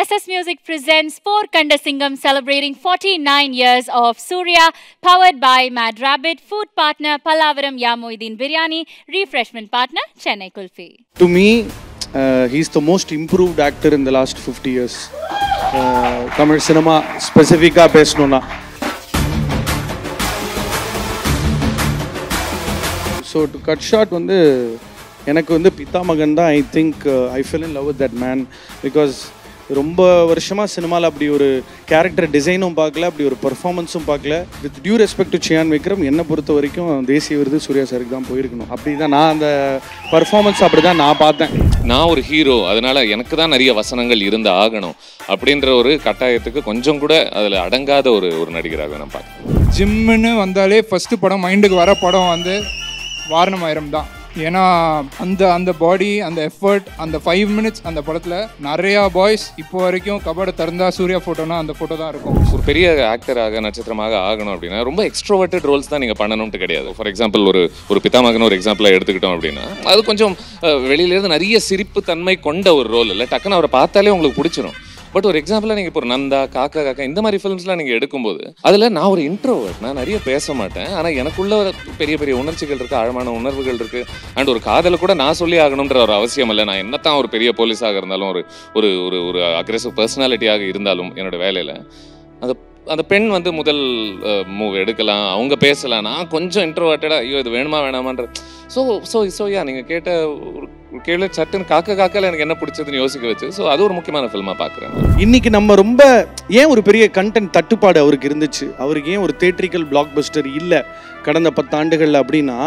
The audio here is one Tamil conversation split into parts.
SS Music presents Four Kanda Singham celebrating 49 years of Surya, powered by Mad Rabbit, food partner Pallavaram Yamuddin Biryani, refreshment partner Chennai Kulfi. To me, he's the most improved actor in the last 50 years. Tamil cinema specifica pesnona. So to cut short, எனக்கு வந்து பிதாமகன் தான். I think I fell in love with that man because ரொம்ப வருஷமாக சினிமாவில் அப்படி ஒரு கேரக்டர் டிசைனும் பார்க்கல, அப்படி ஒரு பர்ஃபார்மன்ஸும் பார்க்கல. With due respect to Chiyaan Vikram, என்னை பொறுத்த வரைக்கும் தேசிய விருது சூர்யா சாருக்கு தான் போயிருக்கணும். அப்படி தான் நான் அந்த பர்ஃபார்மன்ஸ் அப்படி தான் நான் பார்த்தேன். நான் ஒரு ஹீரோ, அதனால் எனக்கு தான் நிறைய வசனங்கள் இருந்து ஆகணும் அப்படின்ற ஒரு கட்டாயத்துக்கு கொஞ்சம் கூட அதில் அடங்காத ஒரு நடிகராக நான் பார்க்குறேன். ஜிம்முன்னு வந்தாலே ஃபஸ்ட்டு படம் மைண்டுக்கு வர படம் வந்து வாரணமாயிரம் தான். ஏன்னா அந்த பாடி, அந்த எஃபர்ட், அந்த 5 minutes அந்த படத்தில் நிறையா பாய்ஸ் இப்போ வரைக்கும் கபடை திறந்தா சூர்யா ஃபோட்டோனா அந்த ஃபோட்டோ தான் இருக்கும். ஒரு பெரிய ஆக்டராக நட்சத்திரமாக ஆகணும் அப்படின்னா ரொம்ப எக்ஸ்ட்ரோவர்ட்டட் ரோல்ஸ் தான் நீங்கள் பண்ணணும்ட்டு கிடையாது. ஃபார் எக்ஸாம்பிள் ஒரு பிதாமகன் ஒரு எக்ஸாம்பிளாக எடுத்துக்கிட்டோம் அப்படின்னா அது கொஞ்சம் வெளியிலேருந்து நிறைய சிரிப்பு தன்மை கொண்ட ஒரு ரோல் இல்லை, டக்குன்னு அவரை பார்த்தாலே உங்களுக்கு பிடிச்சிரும். பட் ஒரு எக்ஸாம்பிளாக நீங்கள் இப்போ ஒரு நந்தா, காக்கா இந்த மாதிரி ஃபிலிம்ஸ்லாம் நீங்கள் எடுக்கும்போது அதில் நான் ஒரு இன்ட்ரோவர்ட், நான் நிறைய பேச மாட்டேன், ஆனால் எனக்குள்ள பெரிய பெரிய உணர்ச்சிகள் இருக்குது, ஆழமான உணர்வுகள் இருக்குது. அண்ட் ஒரு காதலை கூட நான் சொல்லி ஆகணுன்ற ஒரு அவசியம் இல்லை. நான் என்னத்தான் ஒரு பெரிய போலீஸாக இருந்தாலும் ஒரு ஒரு ஒரு அக்ரெசிவ் பர்சனாலிட்டியாக இருந்தாலும் என்னோட வேலையில் அந்த பெண் வந்து முதல் மூவ் எடுக்கலாம், அவங்க பேசலாம். நான் கொஞ்சம் இன்ட்ரோவர்ட்டடாக ஐயோ இது வேணுமா வேணாமான்ற ஸோ நீங்கள் கேட்ட ஒரு கேள்வி சட்டுன்னு காக்கல எனக்கு என்ன பிடிச்சதுன்னு யோசிக்க வச்சு. ஸோ அது ஒரு முக்கியமான ஃபில்மாக பார்க்குறேன். இன்னைக்கு நம்ம ரொம்ப ஏன் ஒரு பெரிய கண்டென்ட் தட்டுப்பாடு அவருக்கு இருந்துச்சு, அவருக்கு ஏன் ஒரு தியேட்ரிக்கல் பிளாக் பஸ்டர் இல்லை கடந்த 10 ஆண்டுகளில் அப்படின்னா,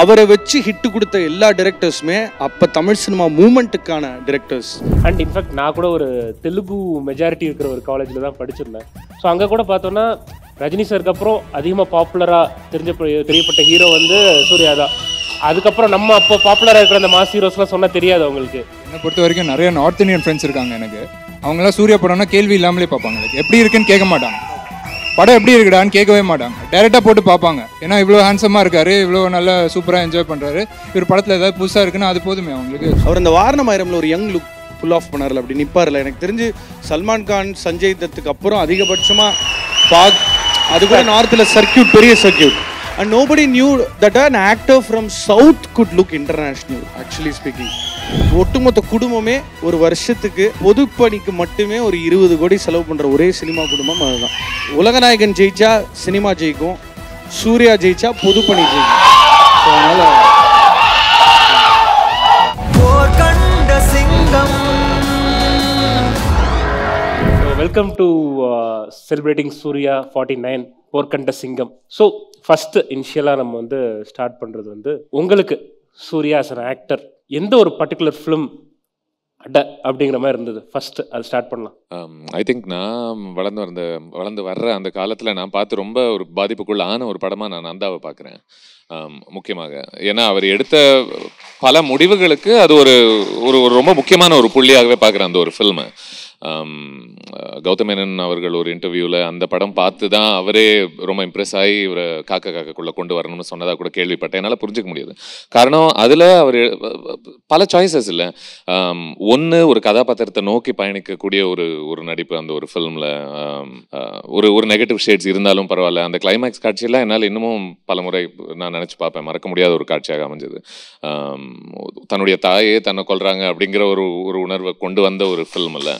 அவரை வச்சு ஹிட்டு கொடுத்த எல்லா டிரெக்டர்ஸுமே அப்போ தமிழ் சினிமா மூமெண்ட்டுக்கான டிரெக்டர்ஸ். அண்ட் இன்ஃபேக்ட் நான் கூட ஒரு தெலுங்கு மெஜாரிட்டி இருக்கிற ஒரு காலேஜில் தான் படிச்சிருந்தேன். ஸோ அங்கே கூட பார்த்தோன்னா ரஜினி சாருக்கு அப்புறம் அதிகமாக பாப்புலராக தெரியப்பட்ட ஹீரோ வந்து சூர்யா தான். அதுக்கப்புறம் நம்ம அப்போ பாப்புலராக இருக்கிற அந்த மாஸ் ஹீரோஸ்லாம் சொன்னால் தெரியாது அவங்களுக்கு. என்னை பொறுத்த வரைக்கும் நிறைய நார்த் இந்தியன் ஃப்ரெண்ட்ஸ் இருக்காங்க எனக்கு. அவங்களாம் சூர்யா படம்னா கேள்வி இல்லாமலே பார்ப்பாங்க. எப்படி இருக்குன்னு கேட்க மாட்டாங்க, படம் எப்படி இருக்குடான்னு கேட்கவே மாட்டாங்க, டைரெக்டாக போட்டு பார்ப்பாங்க. ஏன்னா இவ்வளோ ஹேண்ட்ஸமாக இருக்காரு, இவ்வளோ நல்லா சூப்பராக என்ஜாய் பண்ணுறாரு, இவர் படத்தில் ஏதாவது புதுசாக இருக்குன்னா அது போதுமே அவங்களுக்கு. அவர் இந்த வாரணமாயிரம்ல ஒரு யங் லுக் புல் ஆஃப் பண்ணார்ல, அப்படி நிற்பார்ல. எனக்கு தெரிஞ்சு சல்மான் கான், சஞ்சய் தத்துக்கு அப்புறம் அதிகபட்சமாக அது கூட நார்த்தில் சர்க்கியூட், பெரிய circuit. And nobody knew that an actor from South could look international, actually speaking. ஒட்டுமொத்த குடும்பமே ஒரு வருஷத்துக்கு பொதுப்பணிக்கு மட்டுமே ஒரு 20 கோடி செலவு பண்ணுற ஒரே சினிமா குடும்பம் அதுதான். உலகநாயகன் ஜெயிச்சா சினிமா ஜெயிக்கும், சூர்யா ஜெயிச்சா பொதுப்பணி ஜெயிக்கும். அதனால வெல்கம் டு செலிப்ரேட்டிங் சூர்யா 49 போர்க்கண்ட சிங்கம். ஸோ ஃபஸ்ட்டு இனிஷியலாக நம்ம வந்து ஸ்டார்ட் பண்ணுறது வந்து உங்களுக்கு சூர்யா ஆஸ் அன் ஆக்டர் எந்த ஒரு பர்டிகுலர் ஃபிலிம் அப்படிங்கிற மாதிரி இருந்தது ஃபஸ்ட்டு, அது ஸ்டார்ட் பண்ணலாம். ஐ திங்க் நான் வளர்ந்து வர்ற அந்த காலத்தில் நான் பார்த்து ரொம்ப ஒரு பாதிப்புக்குள்ள ஆன ஒரு படமாக நான் நந்தாவை பார்க்குறேன் முக்கியமாக. ஏன்னா அவர் எடுத்த பல முடிவுகளுக்கு அது ஒரு ரொம்ப முக்கியமான ஒரு புள்ளியாகவே பார்க்குறேன் அந்த ஒரு ஃபில்மை. கௌதம் மேனன் அவர்கள் ஒரு இன்டர்வியூவில் அந்த படம் பார்த்து தான் அவரே ரொம்ப இம்ப்ரெஸ் ஆகி இவரை காக்காக்குள்ளே கொண்டு வரணும்னு சொன்னதாக கூட கேள்விப்பட்டேன். என்னால் புரிஞ்சிக்க முடியாது. காரணம் அதில் அவர் பல சாய்ஸஸ் இல்லை. ஒன்று, ஒரு கதாபாத்திரத்தை நோக்கி பயணிக்கக்கூடிய ஒரு நடிப்பு அந்த ஒரு ஃபில்மில். ஒரு நெகட்டிவ் ஷேட்ஸ் இருந்தாலும் பரவாயில்ல, அந்த கிளைமேக்ஸ் காட்சியெல்லாம் என்னால் இன்னமும் பல முறை நான் நினச்சி பார்ப்பேன், மறக்க முடியாத ஒரு காட்சியாக அமைஞ்சது. தன்னுடைய தாயே தன்னை கொல்றாங்க அப்படிங்கிற ஒரு உணர்வை கொண்டு வந்த ஒரு ஃபில்ம் இல்லை.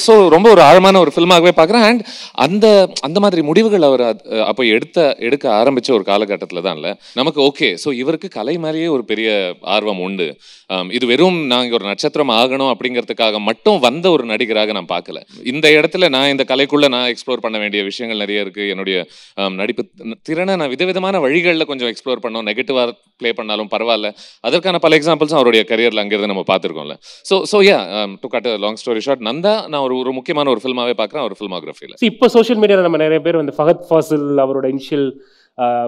ஸோ ரொம்ப ஒரு ஆழமான ஒரு ஃபில்மாகவே பார்க்குறேன். அண்ட் அந்த மாதிரி முடிவுகள் அவர் அப்போ எடுக்க ஆரம்பித்த ஒரு காலகட்டத்தில் தான் இல்லை நமக்கு ஓகே. ஸோ இவருக்கு கலை மேலேயே ஒரு பெரிய ஆர்வம் உண்டு. இது வெறும் நாங்கள் ஒரு நட்சத்திரம் ஆகணும் அப்படிங்கிறதுக்காக மட்டும் வந்த ஒரு நடிகராக நான் பார்க்கல. இந்த இடத்துல நான் இந்த கலைக்குள்ளே நான் எக்ஸ்ப்ளோர் பண்ண வேண்டிய விஷயங்கள் நிறைய இருக்குது. என்னுடைய நடிப்பு திறனை நான் விதவிதமான வழிகளில் கொஞ்சம் எக்ஸ்ப்ளோர் பண்ணோம். நெகட்டிவாக ப்ளே பண்ணாலும் பரவாயில்ல, அதற்கான பல எக்ஸாம்பிள்ஸும் அவருடைய கரியரில் அங்கேருந்து நம்ம பார்த்துருக்கோம்ல. So to cut long story short, Nanda நான் ஒரு முக்கியமான ஒரு ஃபில்மாவே பார்க்குறேன் ஒரு ஃபில்மோகிராஃபியில். இப்போ சோஷியல் மீடியாவில் நம்ம நிறைய பேர் வந்து ஃபஹத் ஃபாசில் அவரோட இனிஷியல்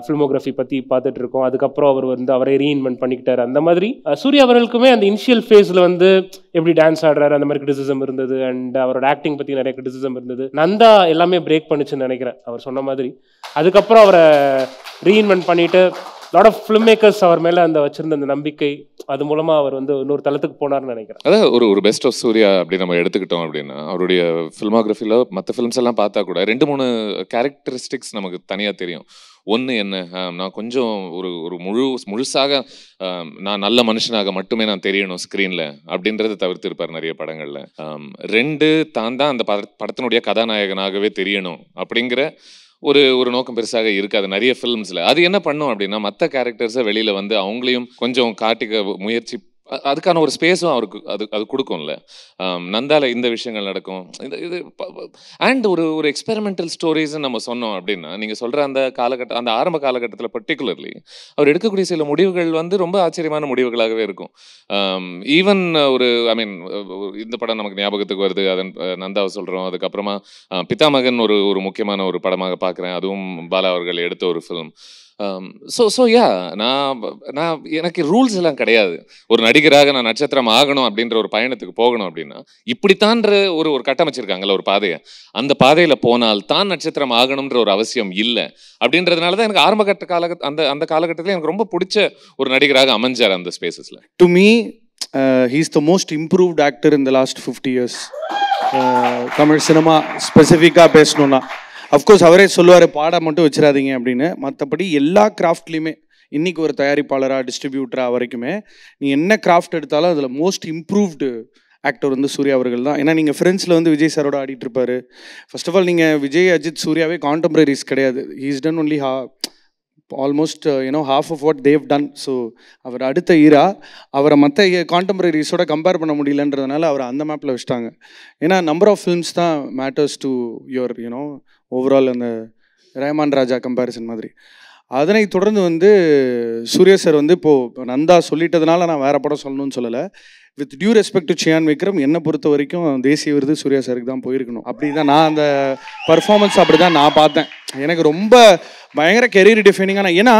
ஃபில்மோகிராஃபி பற்றி பார்த்துட்டு இருக்கோம். அதுக்கப்புறம் அவர் வந்து அவரை ரீஇன்வென்ட் பண்ணிக்கிட்டார். அந்த மாதிரி சூர்யா அவர்களுக்குமே அந்த இனிஷியல் ஃபேஸில் வந்து எப்படி டான்ஸ் ஆடுறாரு அந்த மாதிரி கிரிட்டிசிசம் இருந்தது. அண்ட் அவரோட ஆக்டிங் பற்றி நிறைய கிரிட்டிசிசம் இருந்தது. நந்தா எல்லாமே பிரேக் பண்ணுச்சுன்னு நினைக்கிறேன் அவர் சொன்ன மாதிரி. அதுக்கப்புறம் அவரை ரீஇன்வென்ட் பண்ணிட்டு லாட் ஆஃப் ஃபிலிம் மேக்கர்ஸ் அவர் மேலே அந்த வச்சிருந்த அந்த நம்பிக்கை, அது மூலமாக அவர் வந்து இன்னொரு தளத்துக்கு போனார்னு நினைக்கிறேன். அதான் ஒரு பெஸ்ட் ஆஃப் சூர்யா அப்படி நம்ம எடுத்துக்கிட்டோம் அப்படின்னா, அவருடைய ஃபில்மோகிராஃபியில் மற்ற ஃபிலிம்ஸ் எல்லாம் பார்த்தா கூட 2-3 கேரக்டரிஸ்டிக்ஸ் நமக்கு தனியாக தெரியும். ஒன்று என்ன, நான் கொஞ்சம் ஒரு முழுசாக நான் நல்ல மனுஷனாக மட்டுமே நான் தெரியணும் ஸ்க்ரீனில் அப்படின்றத தவிர்த்திருப்பார் நிறைய படங்களில். 2 தான் அந்த படத்தினுடைய கதாநாயகனாகவே தெரியணும் அப்படிங்கிற ஒரு நோக்கம் பெருசாக இருக்காது நிறைய ஃபிலிம்ஸில். அது என்ன பண்ணும் அப்படின்னா, மற்ற கேரக்டர்ஸை வெளியில் வந்து அவங்களையும் கொஞ்சம் காட்டிக்க முயற்சி, அதுக்கான ஒரு ஸ்பேஸும் அவருக்கு அது கொடுக்கும்ல. நந்தால இந்த விஷயங்கள் நடக்கும். இது அண்ட் ஒரு எக்ஸ்பெரிமெண்டல் ஸ்டோரிஸ்ன்னு நம்ம சொன்னோம் அப்படின்னா, நீங்கள் சொல்கிற அந்த காலகட்டம், அந்த ஆரம்ப காலகட்டத்தில் பர்டிகுலர்லி அவர் எடுக்கக்கூடிய சில முடிவுகள் வந்து ரொம்ப ஆச்சரியமான முடிவுகளாகவே இருக்கும். ஈவன் இந்த படம் நமக்கு ஞாபகத்துக்கு வருது, அதன் நந்தாவை சொல்கிறோம். அதுக்கப்புறமா பிதாமகன் ஒரு முக்கியமான ஒரு படமாக பார்க்குறேன். அதுவும் பாலா அவர்கள் எடுத்த ஒரு ஃபிலிம். நான் எனக்கு ரூல்ஸ் எல்லாம் கிடையாது. ஒரு நடிகராக நான் நட்சத்திரம் ஆகணும் அப்படின்ற ஒரு பயணத்துக்கு போகணும் அப்படின்னா, இப்படித்தான்ற ஒரு கட்டமைச்சிருக்காங்கல்ல ஒரு பாதையை, அந்த பாதையில் போனால் தான் நட்சத்திரம் ஆகணுன்ற ஒரு அவசியம் இல்லை. அப்படின்றதுனால தான் எனக்கு ஆரம்ப கட்ட அந்த காலகட்டத்தில் எனக்கு ரொம்ப பிடிச்ச ஒரு நடிகராக அமைஞ்சார் அந்த ஸ்பேசஸில். To me he is the most improved actor in the last 50 years. Tamil cinema ஸ்பெசிஃபிக்காக பேசணுன்னா, அஃப்கோர்ஸ் அவரே சொல்லுவார் பாடம் மட்டும் வச்சிடாதீங்க அப்படின்னு. மற்றபடி எல்லா கிராஃப்ட்லேயுமே இன்றைக்கி ஒரு தயாரிப்பாளராக டிஸ்ட்ரிபியூட்டராக வரைக்குமே நீ என்ன கிராஃப்ட் எடுத்தாலும் அதில் மோஸ்ட் இம்ப்ரூவ்டு ஆக்டர் வந்து சூர்யா அவர்கள் தான். ஏன்னா நீங்கள் ஃப்ரெண்ட்ஸில் வந்து விஜய் சாரோட ஆடிட்டு இருப்பார். ஃபர்ஸ்ட் ஆஃப் ஆல் நீங்கள் விஜய், அஜித், சூர்யாவே கான்டெம்பரரிஸ் கிடையாது. He is done only almost half of what they've done. So அவர் அடுத்த ஈரா அவரை மற்ற கான்டெம்பரரிஸோட கம்பேர் பண்ண முடியலன்றதுனால அவரை அந்த மேப்பில் வச்சுட்டாங்க. ஏன்னா நம்பர் ஆஃப் ஃபிலிம்ஸ் தான் மேட்டர்ஸ் டு யுவர் ஓவரால் அந்த ரஹ்மான் ராஜா கம்பேரிசன் மாதிரி. அதனை தொடர்ந்து வந்து சூர்யா சார் வந்து இப்போது நந்தா சொல்லிட்டதுனால நான் வேறு படம் சொல்லணும்னு சொல்லலை. With due respect to Chiyaan Vikram, என்னை பொறுத்த வரைக்கும் தேசிய விருது சூர்யா சாருக்கு தான் போயிருக்கணும். அப்படி தான் நான் அந்த பர்ஃபார்மன்ஸ் அப்படி தான் நான் பார்த்தேன். எனக்கு ரொம்ப பயங்கர கெரியர் டிஃபைனிங்கான, ஏன்னா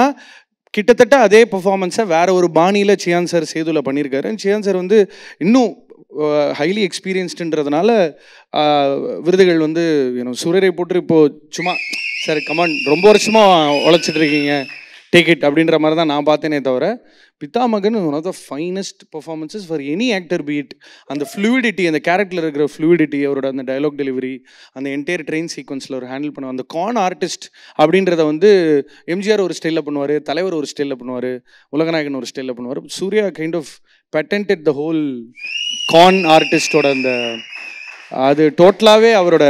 கிட்டத்தட்ட அதே பர்ஃபார்மன்ஸை வேறு ஒரு பாணியில் சியான் சார் சேதுவில் பண்ணியிருக்காரு. சியான் சார் வந்து இன்னும் ஹைலி எக்ஸ்பீரியன்ஸ்டுன்றதுனால விருதுகள் வந்து சூரியரை போட்டு இப்போது சும்மா சார் கமான் ரொம்ப வருஷமாக உழைச்சிட்டு இருக்கீங்க டேக் இட் அப்படின்ற மாதிரி தான் நான் பார்த்தேனே தவிர, Pithamagan one of the finest performances for any actor beat. அந்த ஃப்ளூயிடிட்டி, அந்த கேரக்டரில் இருக்கிற ஃப்ளூயிடிட்டி, அவரோட அந்த டைலாக் டெலிவரி, அந்த என்டையர் ட்ரெயின் சீக்வன்ஸில் ஒரு ஹேண்டில் பண்ணுவார். அந்த கான் ஆர்டிஸ்ட் அப்படின்றத வந்து எம்ஜிஆர் ஒரு ஸ்டைலில் பண்ணுவார், தலைவர் ஒரு ஸ்டைலில் பண்ணுவார், உலகநாயகன் ஒரு ஸ்டைலில் பண்ணுவார். Surya kind of patented the whole con ஆர்டிஸ்டோட அந்த அது டோட்டலாகவே அவரோட.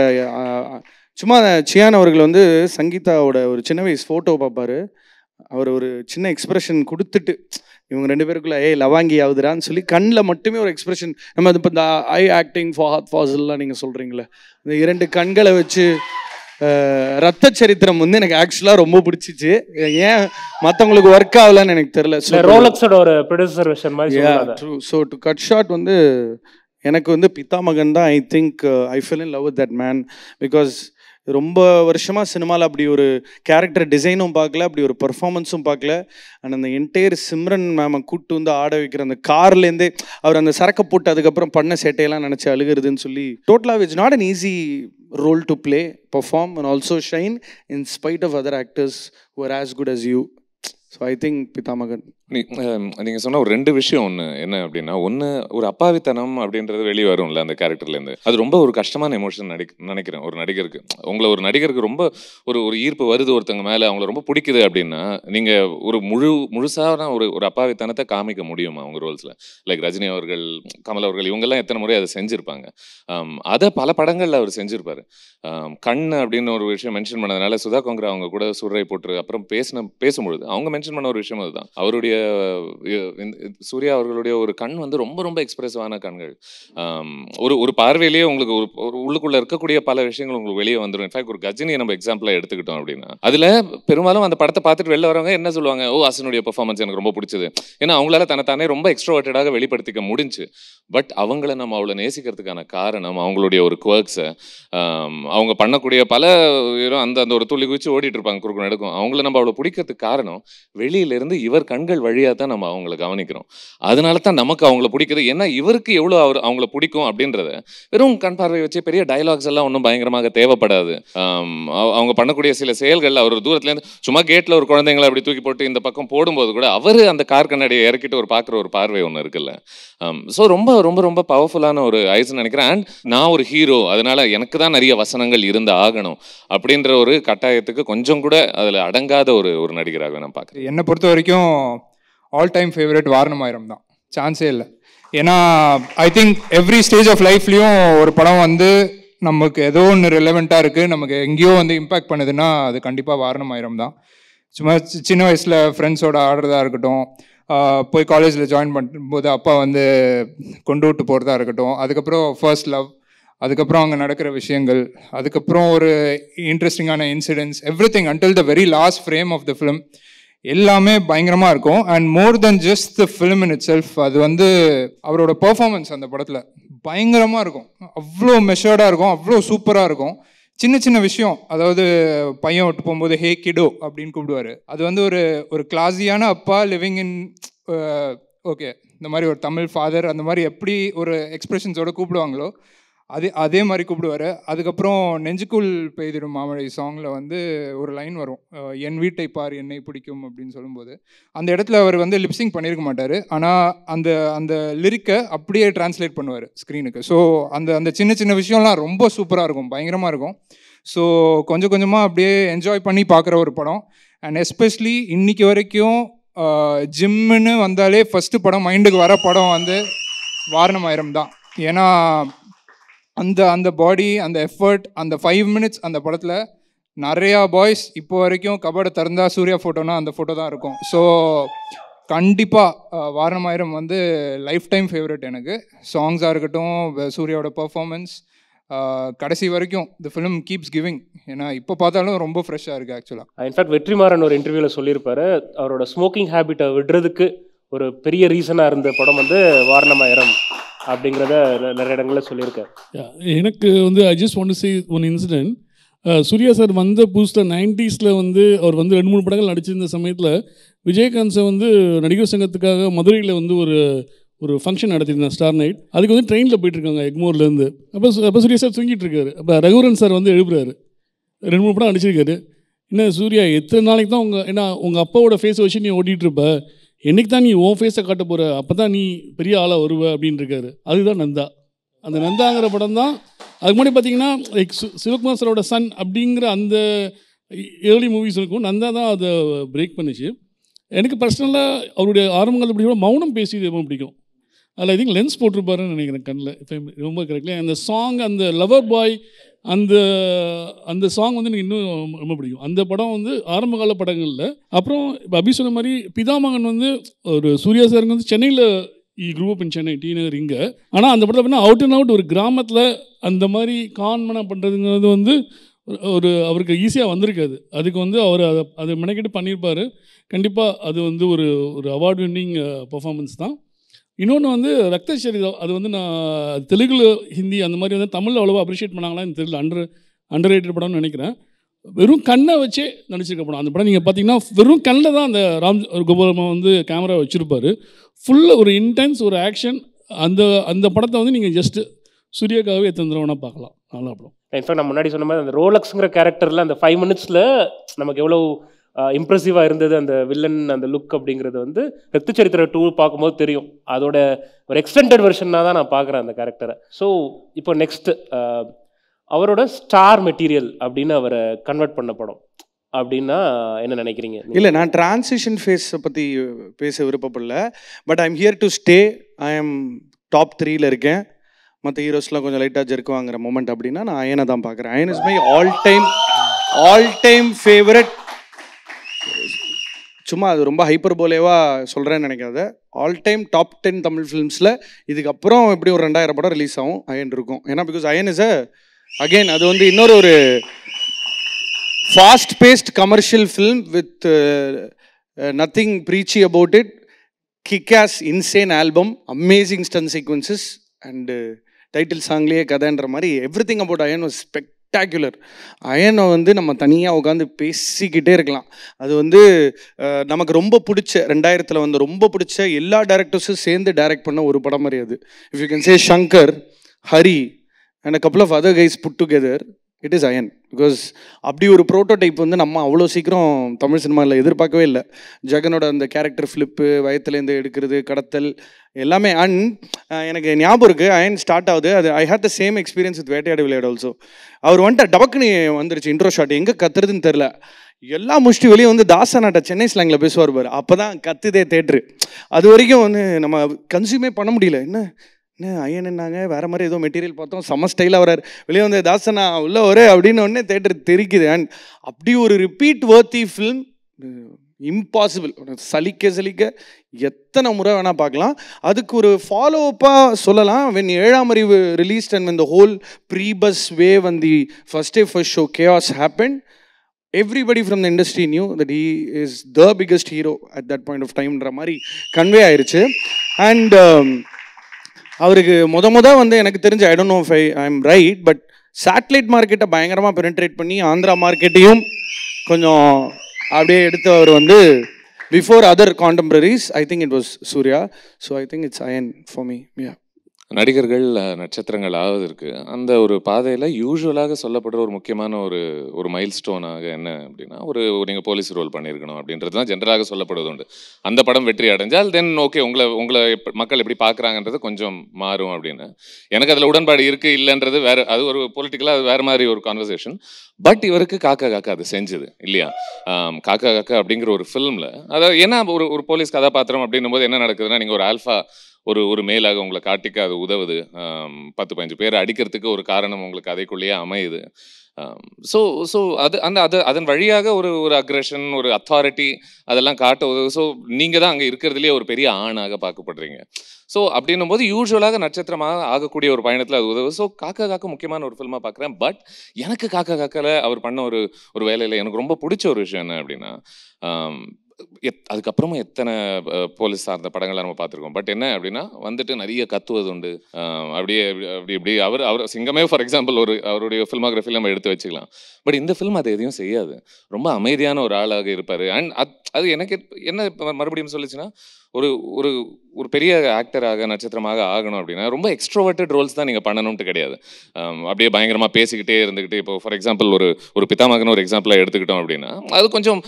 சும்மா சியான் அவர்கள் வந்து சங்கீதாவோட ஒரு சின்ன வயசு ஃபோட்டோ பார்ப்பார். அவர் ஒரு சின்ன எக்ஸ்பிரஷன் கொடுத்துட்டு இவங்க 2 பேருக்குள்ள லவாங்கி ஆகுதுரான்னு சொல்லி கண்ணில் மட்டுமே ஒரு எக்ஸ்பிரஷன். நம்ம இப்போ இந்த ஐ ஆக்டிங் ஃபாசில்லாம் நீங்கள் சொல்கிறீங்களே, இந்த 2 கண்களை வச்சு ரத்த சரித்திரம் வந்து எனக்கு ஆக்சுவலாக ரொம்ப பிடிச்சிச்சு. ஏன் மற்றவங்களுக்கு ஒர்க் ஆகலன்னு எனக்கு தெரியல. ரோலக்ஸோட ஒரு ப்ரொடியூசர் விஷன் மாதிரி. ஸோ டு கட் ஷார்ட் வந்து எனக்கு வந்து பிதாமகன் தான். I think I fell in love with that man. Because ரொம்ப வருஷமாக சினிமாவில் அப்படி ஒரு கேரக்டர் டிசைனும் பார்க்கல, அப்படி ஒரு பர்ஃபார்மன்ஸும் பார்க்கல. அண்ட் அந்த என்டையர் சிம்ரன் மேமை கூப்பிட்டு வந்து ஆட வைக்கிற அந்த கார்லேருந்தே அவர் அந்த சரக்கை போட்டு அதுக்கப்புறம் பண்ண சேட்டையெல்லாம் நினச்சி அழுகிறதுன்னு சொல்லி, டோட்டலாக it's not an easy role to play, perform and also shine in spite of other actors who are as good as you. So I think Pithamagan. நீங்கள் சொன்ன ஒரு 2 விஷயம். ஒன்று என்ன அப்படின்னா, ஒன்று ஒரு அப்பாவித்தனம் அப்படின்றது வெளியே வரும்ல அந்த கேரக்டர்லேருந்து. அது ரொம்ப ஒரு கஷ்டமான எமோஷன் நினைக்கிறேன் ஒரு நடிகருக்கு. ஒரு நடிகருக்கு ரொம்ப ஒரு ஈர்ப்பு வருது ஒருத்தங்க மேலே, அவங்கள ரொம்ப பிடிக்குது அப்படின்னா, நீங்கள் ஒரு முழுசான ஒரு அப்பாவித்தனத்தை காமிக்க முடியுமா அவங்க ரோல்ஸில்? லைக் ரஜினி அவர்கள், கமல் அவர்கள், இவங்கெல்லாம் எத்தனை முறை அதை செஞ்சுருப்பாங்க. அதை பல படங்களில் அவர் செஞ்சுருப்பார். கண் அப்படின்னு ஒரு விஷயம் மென்ஷன் பண்ணதுனால சுதா கோங்கரா அவங்க கூட சூர்ரை போட்டு அப்புறம் பேசும்பொழுது அவங்க மென்ஷன் பண்ண ஒரு விஷயம் அதுதான். அவருடைய சூர்யா அவர்களுடைய ஒரு கண் வந்து ரொம்ப ரொம்ப எக்ஸ்பிரசிவான கண்கள். ஒரு பார்வையிலேயே உங்களுக்கு ஒரு உள்ளுக்குள்ள இருக்கக்கூடிய பல விஷயங்கள் உங்களுக்கு வெளியே வந்துடும். இன்ஃபேக்ட் ஒரு கஜினியை நம்ம எக்ஸாம்பிளா எடுத்துக்கிட்டோம் அப்படின்னா, அதுல பெரும்பாலும் அந்த படத்தை பார்த்துட்டு வெளில வரவங்க என்ன சொல்லுவாங்க, ஓ அசனுடைய பெர்ஃபார்மன்ஸ் எனக்கு ரொம்ப பிடிச்சது. ஏன்னா அவங்களால தன்னைத்தானே ரொம்ப எக்ஸ்ட்ரோவர்ட்டடாக வெளிப்படுத்திக்க முடிஞ்சு. பட் அவங்கள நம்ம அவ்வளோ நேசிக்கிறதுக்கான காரணம் அவங்களுடைய ஒரு குவர்க்ஸை, அவங்க பண்ணக்கூடிய பல அந்த ஒரு துள்ளி குச்சி ஓடிட்டு இருப்பாங்க குறுக்கு நடக்கும். அவங்கள நம்ம அவ்வளோ பிடிக்கிறதுக்கு காரணம் வெளியிலேருந்து இவர் கண்கள் வழியாக தான் நம்ம அவங்கள கவனிக்கிறோம். அதனால தான் நமக்கு அவங்கள பிடிக்குது. ஏன்னா இவருக்கு எவ்வளோ அவங்கள பிடிக்கும் அப்படின்றத வெறும் கண் பார்வை வச்சு பெரிய டைலாக்ஸ் எல்லாம் ஒன்றும் பயங்கரமாக தேவைப்படாது. அவங்க பண்ணக்கூடிய சில செயல்கள், அவர் தூரத்துலேருந்து சும்மா கேட்டில் ஒரு குழந்தைங்களை அப்படி தூக்கி போட்டு இந்த பக்கம் போடும்போது கூட அவர் அந்த கார் கண்ணாடியை இறக்கிட்டு ஒரு பார்க்குற ஒரு பார்வை ஒன்று இருக்குல்ல. ஸோ ரொம்ப ரொம்ப ரொம்ப பவர்ஃபுல்லான ஒரு ஐஸ்ன்னு நினைக்கிறேன். அண்ட் நான் ஒரு ஹீரோ, அதனால எனக்கு தான் நிறைய வசனங்கள் இருந்து ஆகணும் அப்படின்ற ஒரு கட்டாயத்துக்கு கொஞ்சம் கூட அதில் அடங்காத ஒரு நடிகராக நான் பார்க்குறேன். என்னை பொறுத்த வரைக்கும் ஆல் டைம் ஃபேவரட் வாரணமாயிரம் தான், சான்ஸே இல்லை. ஏன்னா I think every stage of லைஃப்லேயும் ஒரு படம் வந்து நமக்கு ஏதோ ஒன்று ரெலவெண்ட்டாக இருக்குது, நமக்கு எங்கேயோ வந்து இம்பேக்ட் பண்ணுதுன்னா அது கண்டிப்பாக வாரணமாயிரம் தான். சும்மா சின்ன வயசில் ஃப்ரெண்ட்ஸோட ஆடுறதா இருக்கட்டும், போய் காலேஜில் ஜாயின் பண்ணும்போது அப்பா வந்து கொண்டு விட்டு போகிறதா இருக்கட்டும், அதுக்கப்புறம் ஃபர்ஸ்ட் லவ், அதுக்கப்புறம் அங்கே நடக்கிற விஷயங்கள், அதுக்கப்புறம் ஒரு இன்ட்ரெஸ்டிங்கான incidents, everything until the very last frame of the film எல்லாமே பயங்கரமாக இருக்கும். And more then just the film in itself, அது வந்து அவரோட பெர்ஃபார்மன்ஸ் அந்த படத்தில் பயங்கரமாக இருக்கும். அவ்வளோ மெஷர்டாக இருக்கும், அவ்வளோ சூப்பராக இருக்கும். சின்ன சின்ன விஷயம், அதாவது பையன் விட்டு போகும்போது ஹே கிடோ அப்படின்னு கூப்பிடுவார். அது வந்து ஒரு கிளாஸியான அப்பா லிவிங் இன் ஓகே இந்த மாதிரி ஒரு தமிழ் ஃபாதர் அந்த மாதிரி எப்படி ஒரு எக்ஸ்பிரஷன்ஸோடு கூப்பிடுவாங்களோ அதே மாதிரி கூப்பிடுவார். அதுக்கப்புறம் நெஞ்சுக்குள் பெய்திடும் மாமழை சாங்கில் வந்து ஒரு லைன் வரும், என் வீட்டை பார் என்னை பிடிக்கும் அப்படின்னு சொல்லும்போது அந்த இடத்துல அவர் வந்து லிப்சிங் பண்ணியிருக்க மாட்டார், ஆனால் அந்த லிரிக்கை அப்படியே டிரான்ஸ்லேட் பண்ணுவார் ஸ்க்ரீனுக்கு. ஸோ அந்த சின்ன சின்ன விஷயம்லாம் ரொம்ப சூப்பராக இருக்கும், பயங்கரமாக இருக்கும். ஸோ கொஞ்சம் கொஞ்சமாக அப்படியே என்ஜாய் பண்ணி பார்க்குற ஒரு படம். அண்ட் எஸ்பெஷலி இன்னைக்கு வரைக்கும் ஜிம்முன்னு வந்தாலே ஃபஸ்ட்டு படம் மைண்டுக்கு வர படம் வந்து வாரணமாயிரம் தான். ஏன்னா அந்த பாடி, அந்த எஃபர்ட், அந்த 5 minutes அந்த படத்தில் நிறையா பாய்ஸ் இப்போ வரைக்கும் கபடை திறந்தா சூர்யா ஃபோட்டோனா அந்த ஃபோட்டோ தான் இருக்கும். ஸோ கண்டிப்பாக வாரணமாயிரம் வந்து லைஃப் டைம் ஃபேவரட் எனக்கு. சாங்ஸாக இருக்கட்டும், சூர்யாவோட பர்ஃபார்மன்ஸ், கடைசி வரைக்கும் த ஃபிலிம் கீப்ஸ் கிவிங். ஏன்னா இப்போ பார்த்தாலும் ரொம்ப ஃப்ரெஷ்ஷாக இருக்குது ஆக்சுவலாக. இன்ஃபேக்ட் வெற்றிமாறன் ஒரு இன்டர்வியூவில் சொல்லியிருப்பாரு, அவரோட ஸ்மோக்கிங் ஹேபிட்டை விடுறதுக்கு ஒரு பெரிய ரீசனாக இருந்த படம் வந்து வாரணமாயிரம் அப்படிங்கிறத நிறைய இடங்களில் சொல்லியிருக்காரு. எனக்கு வந்து I just want to say one incident. Surya sir வந்த புதுசில் 90s வந்து அவர் வந்து 2-3 படங்கள் நடிச்சிருந்த சமயத்தில் விஜயகாந்த் சார் வந்து நடிகர் சங்கத்துக்காக மதுரையில் வந்து ஒரு ஃபங்க்ஷன் நடத்திருந்தேன், ஸ்டார் நைட். அதுக்கு வந்து ட்ரெயினில் போயிட்டுருக்காங்க எக்மோர்லேருந்து. அப்போ சூர்யா சார் தூங்கிட்டு இருக்காரு. அப்போ ரகுவரன் சார் வந்து எழுப்புறாரு, 2-3 படம் நடிச்சிருக்காரு. என்ன சூர்யா, எத்தனை நாளைக்கு தான் உங்கள் அப்பாவோட ஃபேஸை வச்சு நீ ஓட்டிகிட்ருப்ப, என்னைக்கு தான் நீ உன் ஃபேஸை காட்ட போகிற, அப்போ தான் நீ பெரிய ஆளாக வருவ அப்படின்னு இருக்காரு. அதுதான் நந்தா. அந்த நந்தாங்கிற படம் தான். அதுக்கு முன்னாடி பார்த்தீங்கன்னா லைக் சிவகுமார் சாரோட சன் அப்படிங்கிற அந்த ஏர்லி மூவிஸ் இருக்கும். நந்தா தான் அதை பிரேக் பண்ணிச்சு. எனக்கு பர்சனலாக அவருடைய ஆரம்பங்கள் அப்படி கூட மௌனம் பேசியது ரொம்ப பிடிக்கும். அதில் ஐ திங்க் லென்ஸ் போட்டிருப்பாருன்னு நினைக்கிறேன் கண்ணில், இப்போ ரொம்ப கரெக்ட்ல. அந்த சாங், அந்த லவர் பாய், அந்த சாங் வந்து எனக்கு இன்னும் ரொம்ப பிடிக்கும். அந்த படம் வந்து ஆரம்பகால படங்களில். அப்புறம் இப்போ அபி சொன்ன மாதிரி பிதாமகன் வந்து ஒரு சூர்யா சாருக்கு வந்து சென்னையில் குரூப் அப் இன் சென்னை, டி நகர் இங்கே. ஆனால் அந்த படத்தில் பார்த்தீங்கன்னா அவுட் அண்ட் அவுட் ஒரு கிராமத்தில் அந்த மாதிரி கான்மனா பண்ணுறதுங்கிறது வந்து அவருக்கு ஈஸியாக வந்திருக்காது. அதுக்கு வந்து அவர் அதை மெனக்கிட்டு பண்ணியிருப்பார். கண்டிப்பாக அது வந்து ஒரு அவார்ட் வின்னிங் பர்ஃபார்மன்ஸ் தான். இன்னொன்று வந்து ரத்த சரிதம், அது வந்து நான் தெலுங்குல, ஹிந்தி அந்த மாதிரி வந்து தமிழில் அவ்வளோவா அப்ரிஷியேட் பண்ணாங்களான்னு தெரியல. அண்டர் ரேட்டட் படம்னு நினைக்கிறேன். வெறும் கண்ணை வச்சே நடிச்சிருக்க படம் அந்த படம். நீங்கள் பார்த்தீங்கன்னா வெறும் கண்ணில் தான் அந்த ராம் கோபாலமா வந்து கேமரா வச்சுருப்பார். ஃபுல்லாக ஒரு இன்டென்ஸ் ஒரு ஆக்ஷன். அந்த படத்தை வந்து நீங்கள் ஜஸ்ட்டு சூர்யாக்காகவே எத்தனை தடவை வேணால் பார்க்கலாம். நல்லா படம். இன்ஃபேக்ட் நான் முன்னாடி சொன்ன மாதிரி அந்த ரோலக்ஸுங்கிற கேரக்டரில் அந்த 5 minutesல நமக்கு எவ்வளோ இம்ப்ரெசிவாக இருந்தது அந்த வில்லன், அந்த லுக் அப்படிங்கிறது வந்து ரத்த சரித்திர 2 பார்க்கும்போது தெரியும். அதோட ஒரு எக்ஸ்டெண்டட் வெர்ஷனாக தான் நான் பார்க்குறேன் அந்த கேரக்டரை. ஸோ இப்போ நெக்ஸ்ட் அவரோட ஸ்டார் மெட்டீரியல் அப்படின்னு அவரை கன்வெர்ட் பண்ண படம் அப்படின்னா என்ன நினைக்கிறீங்க? இல்லை, நான் டிரான்சிஷன் ஃபேஸை பற்றி பேச விருப்பப்படல. But I'm here to stay. I am top 3ல் இருக்கேன். மற்ற ஹீரோஸ்லாம் கொஞ்சம் லைட்டாக ஜெர்க்கு வாங்குற மூமெண்ட் அப்படின்னா நான் அயனை தான் பார்க்குறேன். Ayan is my all time favourite. சும்மா அது ரொம்ப ஹைப்பர்போலேவாக சொல்கிறேன்னு நினைக்காத. ஆல் டைம் டாப் 10 தமிழ் ஃபிலிம்ஸில் இதுக்கப்புறம் எப்படி ஒரு 2000 படம் ரிலீஸ் ஆகும் அயன் இருக்கும். ஏன்னா பிகாஸ் அயன் இஸ் அகெயின் அது வந்து இன்னொரு ஒரு fast paced commercial film with nothing preachy about it. Kick ass insane album, amazing stunt sequences and title சாங்லேயே கதைன்ற மாதிரி every thing about Ayan was spectacular. அயனை வந்து நம்ம தனியாக உட்காந்து பேசிக்கிட்டே இருக்கலாம். அது வந்து நமக்கு ரொம்ப பிடிச்ச 2000 வந்து ரொம்ப பிடிச்ச எல்லா டேரக்டர்ஸும் சேர்ந்து டைரக்ட் பண்ண ஒரு படம் மாதிரி அது. If you can say Shankar, Hari and a couple of other guys put together, it is Ayan. Because அப்படி ஒரு ப்ரோட்டோடைப் வந்து நம்ம அவ்வளோ சீக்கிரம் தமிழ் சினிமாவில் எதிர்பார்க்கவே இல்லை. ஜெகனோட அந்த கேரக்டர் ஃப்ளிப்பு, வயத்துலேருந்து எடுக்கிறது, கடத்தல் எல்லாமே. அண்ட் எனக்கு ஞாபகம் இருக்குது, அயன் ஸ்டார்ட் ஆகுது. அது I hate the same experience with Vettaiyaadu Vilaiyaadu also. அவர் வந்துட்டு டபக்குன்னு வந்துருச்சு இன்ட்ரோ ஷாட், எங்கே கத்துறதுன்னு தெரில. எல்லாம் முடிச்சுட்டு வெளியே வந்து தாசனாட்ட சென்னை ஸ்லாங்கில் பேசுவார் பாரு, அப்போ தான் கத்துதே தேட்ரு. அது வரைக்கும் வந்து நம்ம கன்சியூமே பண்ண முடியல. என்ன அயன் என்னாங்க வேறு மாதிரி ஏதோ மெட்டீரியல் பார்த்தோம், செம்ம ஸ்டைலாக வரார், வெளியே வந்து தாசனா உள்ள ஒரே அப்படின்னு ஒன்னே தேட்டர் தெரிக்குது. அண்ட் அப்படி ஒரு ரிப்பீட் வர்த்தி ஃபில்ம் இம்பாசிபிள். சலிக்க எத்தனை முறை வேணால் பார்க்கலாம். அதுக்கு ஒரு ஃபாலோ அப்பாக சொல்லலாம். வென் 7ஆம் Arivu released and when the whole pre buzz wave and the first day first show chaos happened, everybody from the industry knew that he is the biggest hero at that point of time ன்ற மாதிரி கன்வே ஆயிடுச்சு. அண்ட் அவருக்கு வந்து எனக்கு தெரிஞ்ச, I don't know if I am right, but satellite மார்க்கெட்டை பயங்கரமாக பெனிட்ரேட் பண்ணி ஆந்திரா மார்க்கெட்டையும் கொஞ்சம் அப்படியே எடுத்து அவர் வந்து before other contemporaries, I think it was Suriya. So I think it's Ayan for me. Yeah, நடிகர்கள் நட்சத்திரங்கள் ஆவதற்கு அந்த ஒரு பாதையில் யூஸ்வலாக சொல்லப்படுற ஒரு முக்கியமான ஒரு மைல் ஸ்டோனாக என்ன அப்படின்னா, நீங்கள் போலீஸ் ரோல் பண்ணியிருக்கணும் அப்படின்றது தான் ஜென்ரலாக சொல்லப்படுவது உண்டு. அந்த படம் வெற்றி அடைஞ்சால் தென் ஓகே, உங்களை மக்கள் எப்படி பார்க்குறாங்கன்றது கொஞ்சம் மாறும் அப்படின்னு. எனக்கு அதில் உடன்பாடு இருக்குது இல்லைன்றது வேறு, அது ஒரு பொலிட்டிக்கலாக அது வேறு மாதிரி ஒரு கான்வர்சேஷன். பட் இவருக்கு காக்கா அது செஞ்சுது இல்லையா? காக்கா அப்படிங்கிற ஒரு ஃபிலிமில், அதாவது ஏன்னா ஒரு போலீஸ் கதாபாத்திரம் அப்படின்னும் போது என்ன நடக்குதுன்னா, நீங்கள் ஒரு ஆல்ஃபா ஒரு மேலாக உங்களை காட்டிக்க அது உதவுது. 10-15 பேர் அடிக்கிறதுக்கு ஒரு காரணம் உங்களுக்கு அதைக்குள்ளேயே அமையுது. ஸோ அதன் வழியாக ஒரு அக்ரெஷன், ஒரு அத்தாரிட்டி அதெல்லாம் காட்ட உதவு. ஸோ நீங்கள் தான் அங்கே இருக்கிறதுலேயே ஒரு பெரிய ஆணாக பார்க்கப்படுறீங்க. ஸோ அப்படின்னும் போது யூஸ்வலாக நட்சத்திரமாக ஆகக்கூடிய ஒரு பயணத்தில் அது உதவு. ஸோ காக்கா முக்கியமான ஒரு ஃபில்மாக பார்க்குறேன். பட் எனக்கு காக்காவில் அவர் பண்ண ஒரு வேலையில் எனக்கு ரொம்ப பிடிச்ச ஒரு விஷயம் என்ன அப்படின்னா, அதுக்கப்புறமா எத்தனை போலீஸ் சார்ந்த படங்களை நம்ம பார்த்துருக்கோம். பட் என்ன அப்படின்னா, வந்துட்டு நிறைய கத்துவது உண்டு. அப்படி அவர் சிங்கமே ஃபார் எக்ஸாம்பிள் அவருடைய ஃபில்மோகிராஃபியில் நம்ம எடுத்து வச்சுக்கலாம். பட் இந்த ஃபில்ம் அதை எதையும் செய்யாது. ரொம்ப அமைதியான ஒரு ஆளாக இருப்பார். அண்ட் அது எனக்கு என்ன மறுபடியும் சொல்லிச்சுன்னா, ஒரு பெரிய ஆக்டராக நட்சத்திரமாக ஆகணும் அப்படின்னா ரொம்ப எக்ஸ்ட்ரோவர்ட்டட் ரோல்ஸ் தான் நீங்கள் பண்ணணும்ட்டு கிடையாது. அப்படியே பயங்கரமாக பேசிக்கிட்டே இருந்துக்கிட்டு, இப்போ ஃபார் எக்ஸாம்பிள் ஒரு பிதாமகன் ஒரு எக்ஸாம்பிளாக எடுத்துக்கிட்டோம் அப்படின்னா, அது கொஞ்சம்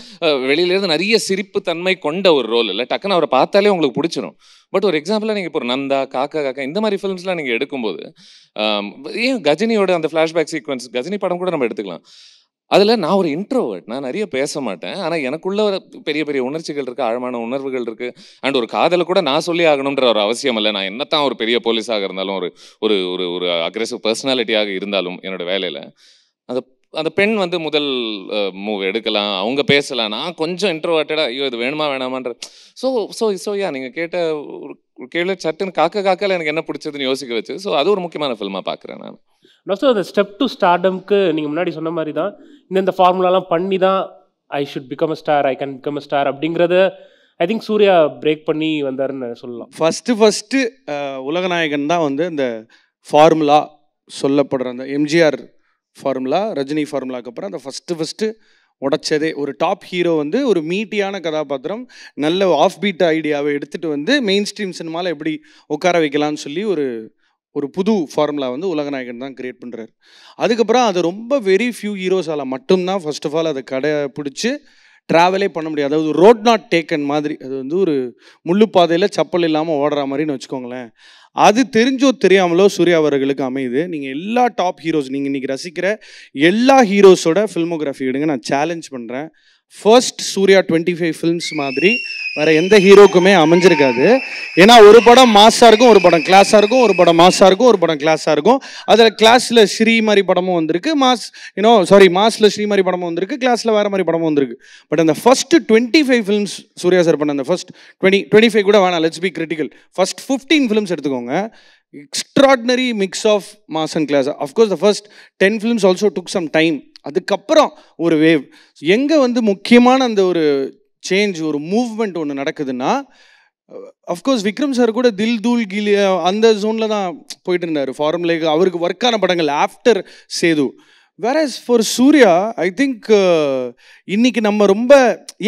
வெளியிலேருந்து நிறைய சிரிப்பு தன்மை கொண்ட ஒரு ரோல் இல்லை. டக்குன்னு அவரை பார்த்தாலே உங்களுக்கு பிடிச்சிரும். பட் ஒரு எக்ஸாம்பிளாக நீங்கள் இப்போ நந்தா, காக்கா இந்த மாதிரி ஃபிலிம்ஸ்லாம் நீங்கள் எடுக்கும்போது, ஏன் கஜினியோட அந்த ஃப்ளாஷ்பேக் சீக்வன்ஸ், கஜினி படம் கூட நம்ம எடுத்துக்கலாம். அதில் நான் ஒரு இன்ட்ரோவர்ட், நான் நிறைய பேச மாட்டேன். ஆனால் எனக்குள்ள பெரிய உணர்ச்சிகள் இருக்குது, ஆழமான உணர்வுகள் இருக்குது. அண்ட் ஒரு காதலை கூட நான் சொல்லி ஆகணுன்ற ஒரு அவசியம் இல்லை. நான் என்னத்தான் ஒரு பெரிய போலீஸாக இருந்தாலும், ஒரு அக்ரெசிவ் பர்சனாலிட்டியாக இருந்தாலும் என்னோட வேலையில் அந்த பெண் வந்து முதல் மூவ் எடுக்கலாம், அவங்க பேசலாம். நான் கொஞ்சம் இன்ட்ரோவர்ட்டடாக, ஐயோ இது வேணுமா வேணாமான்ற. ஸோ நீங்கள் கேட்ட ஒரு கேள்வி சட்டுன்னு காக்கால எனக்கு என்ன பிடிச்சதுன்னு யோசிக்க வச்சு. ஸோ அது ஒரு முக்கியமான ஃபில்மாக பார்க்குறேன் நான். ஸோ அந்த ஸ்டெப் டு ஸ்டார்டம்க்கு நீங்கள் முன்னாடி சொன்ன மாதிரி தான் இந்த ஃபார்முலாலாம் பண்ணி தான் I should become a star, I can become a star அப்படிங்கிறத ஐ திங்க் சூர்யா பிரேக் பண்ணி வந்தாருன்னு சொல்லலாம். ஃபஸ்ட்டு உலகநாயகன் தான் வந்து இந்த ஃபார்முலா சொல்லப்படுற அந்த எம்ஜிஆர் ஃபார்முலா, ரஜினி ஃபார்முலாக்கு அப்புறம் அந்த ஃபஸ்ட்டு உடைச்சதே. ஒரு டாப் ஹீரோ வந்து ஒரு மீட்டியான கதாபாத்திரம், நல்ல ஆஃப் பீட் ஐடியாவை எடுத்துகிட்டு வந்து மெயின் ஸ்ட்ரீம் சினிமாவில் எப்படி உட்கார வைக்கலான்னு சொல்லி ஒரு புது ஃபார்முலா வந்து உலகநாயகன் தான் கிரியேட் பண்ணுறாரு. அதுக்கப்புறம் அது ரொம்ப வெரி ஃபியூ ஹீரோஸால் மட்டும்தான் ஃபர்ஸ்ட் ஆஃப் ஆல் அதை கடைப்பிடிச்சி ட்ராவலே பண்ண முடியாது. அதாவது ரோட் நாட் டேக்கன் மாதிரி, அது வந்து ஒரு முள்ளுப்பாதையில் சப்பல் இல்லாமல் ஓடுற மாதிரின்னு வச்சுக்கோங்களேன். அது தெரிஞ்சோ தெரியாமலோ சூர்யா அவர்களுக்கு அமையுது. நீங்கள் எல்லா டாப் ஹீரோஸ், நீங்கள் இன்றைக்கி ரசிக்கிற எல்லா ஹீரோஸோட ஃபில்மோகிராஃபி எடுங்க, நான் சேலஞ்ச் பண்ணுறேன். ஃபர்ஸ்ட் சூர்யா 25 ஃபில்ம்ஸ் மாதிரி வேறு எந்த ஹீரோக்குமே அமைஞ்சிருக்காது. ஏன்னா ஒரு படம் மாஸாக இருக்கும், ஒரு படம் கிளாஸாக இருக்கும், ஒரு படம் மாஸாக இருக்கும், ஒரு படம் கிளாஸாக இருக்கும். அதில் கிளாஸில் ஸ்ரீ மாதிரி படமும் வந்திருக்கு, மாஸில் ஸ்ரீ மாதிரி படமும் வந்திருக்கு, கிளாஸில் வேறு மாதிரி படமும் வந்திருக்கு. பட் அந்த ஃபர்ஸ்ட் 25 ஃபிலிம்ஸ் சூர்யா சார் பண்ண அந்த ஃபர்ஸ்ட் 25 கூட வேணாம், let's be critical, first 15 films எடுத்துக்கோங்க. Extraordinary mix of mass and class. Of course the first 10 films also took some time. அதுக்கப்புறம் ஒரு வேவ் எங்கே வந்து முக்கியமான அந்த ஒரு சேஞ்ச், ஒரு மூவ்மெண்ட் ஒன்று நடக்குதுன்னா, அஃப்கோர்ஸ் விக்ரம் சார் கூட தில் தூள் கிலி அந்த ஜோனில் தான் போயிட்டு இருந்தார். ஃபார்முலேக்கு அவருக்கு ஒர்க்கான படங்கள் after Sethu. Whereas for Surya, I think இன்னைக்கு நம்ம ரொம்ப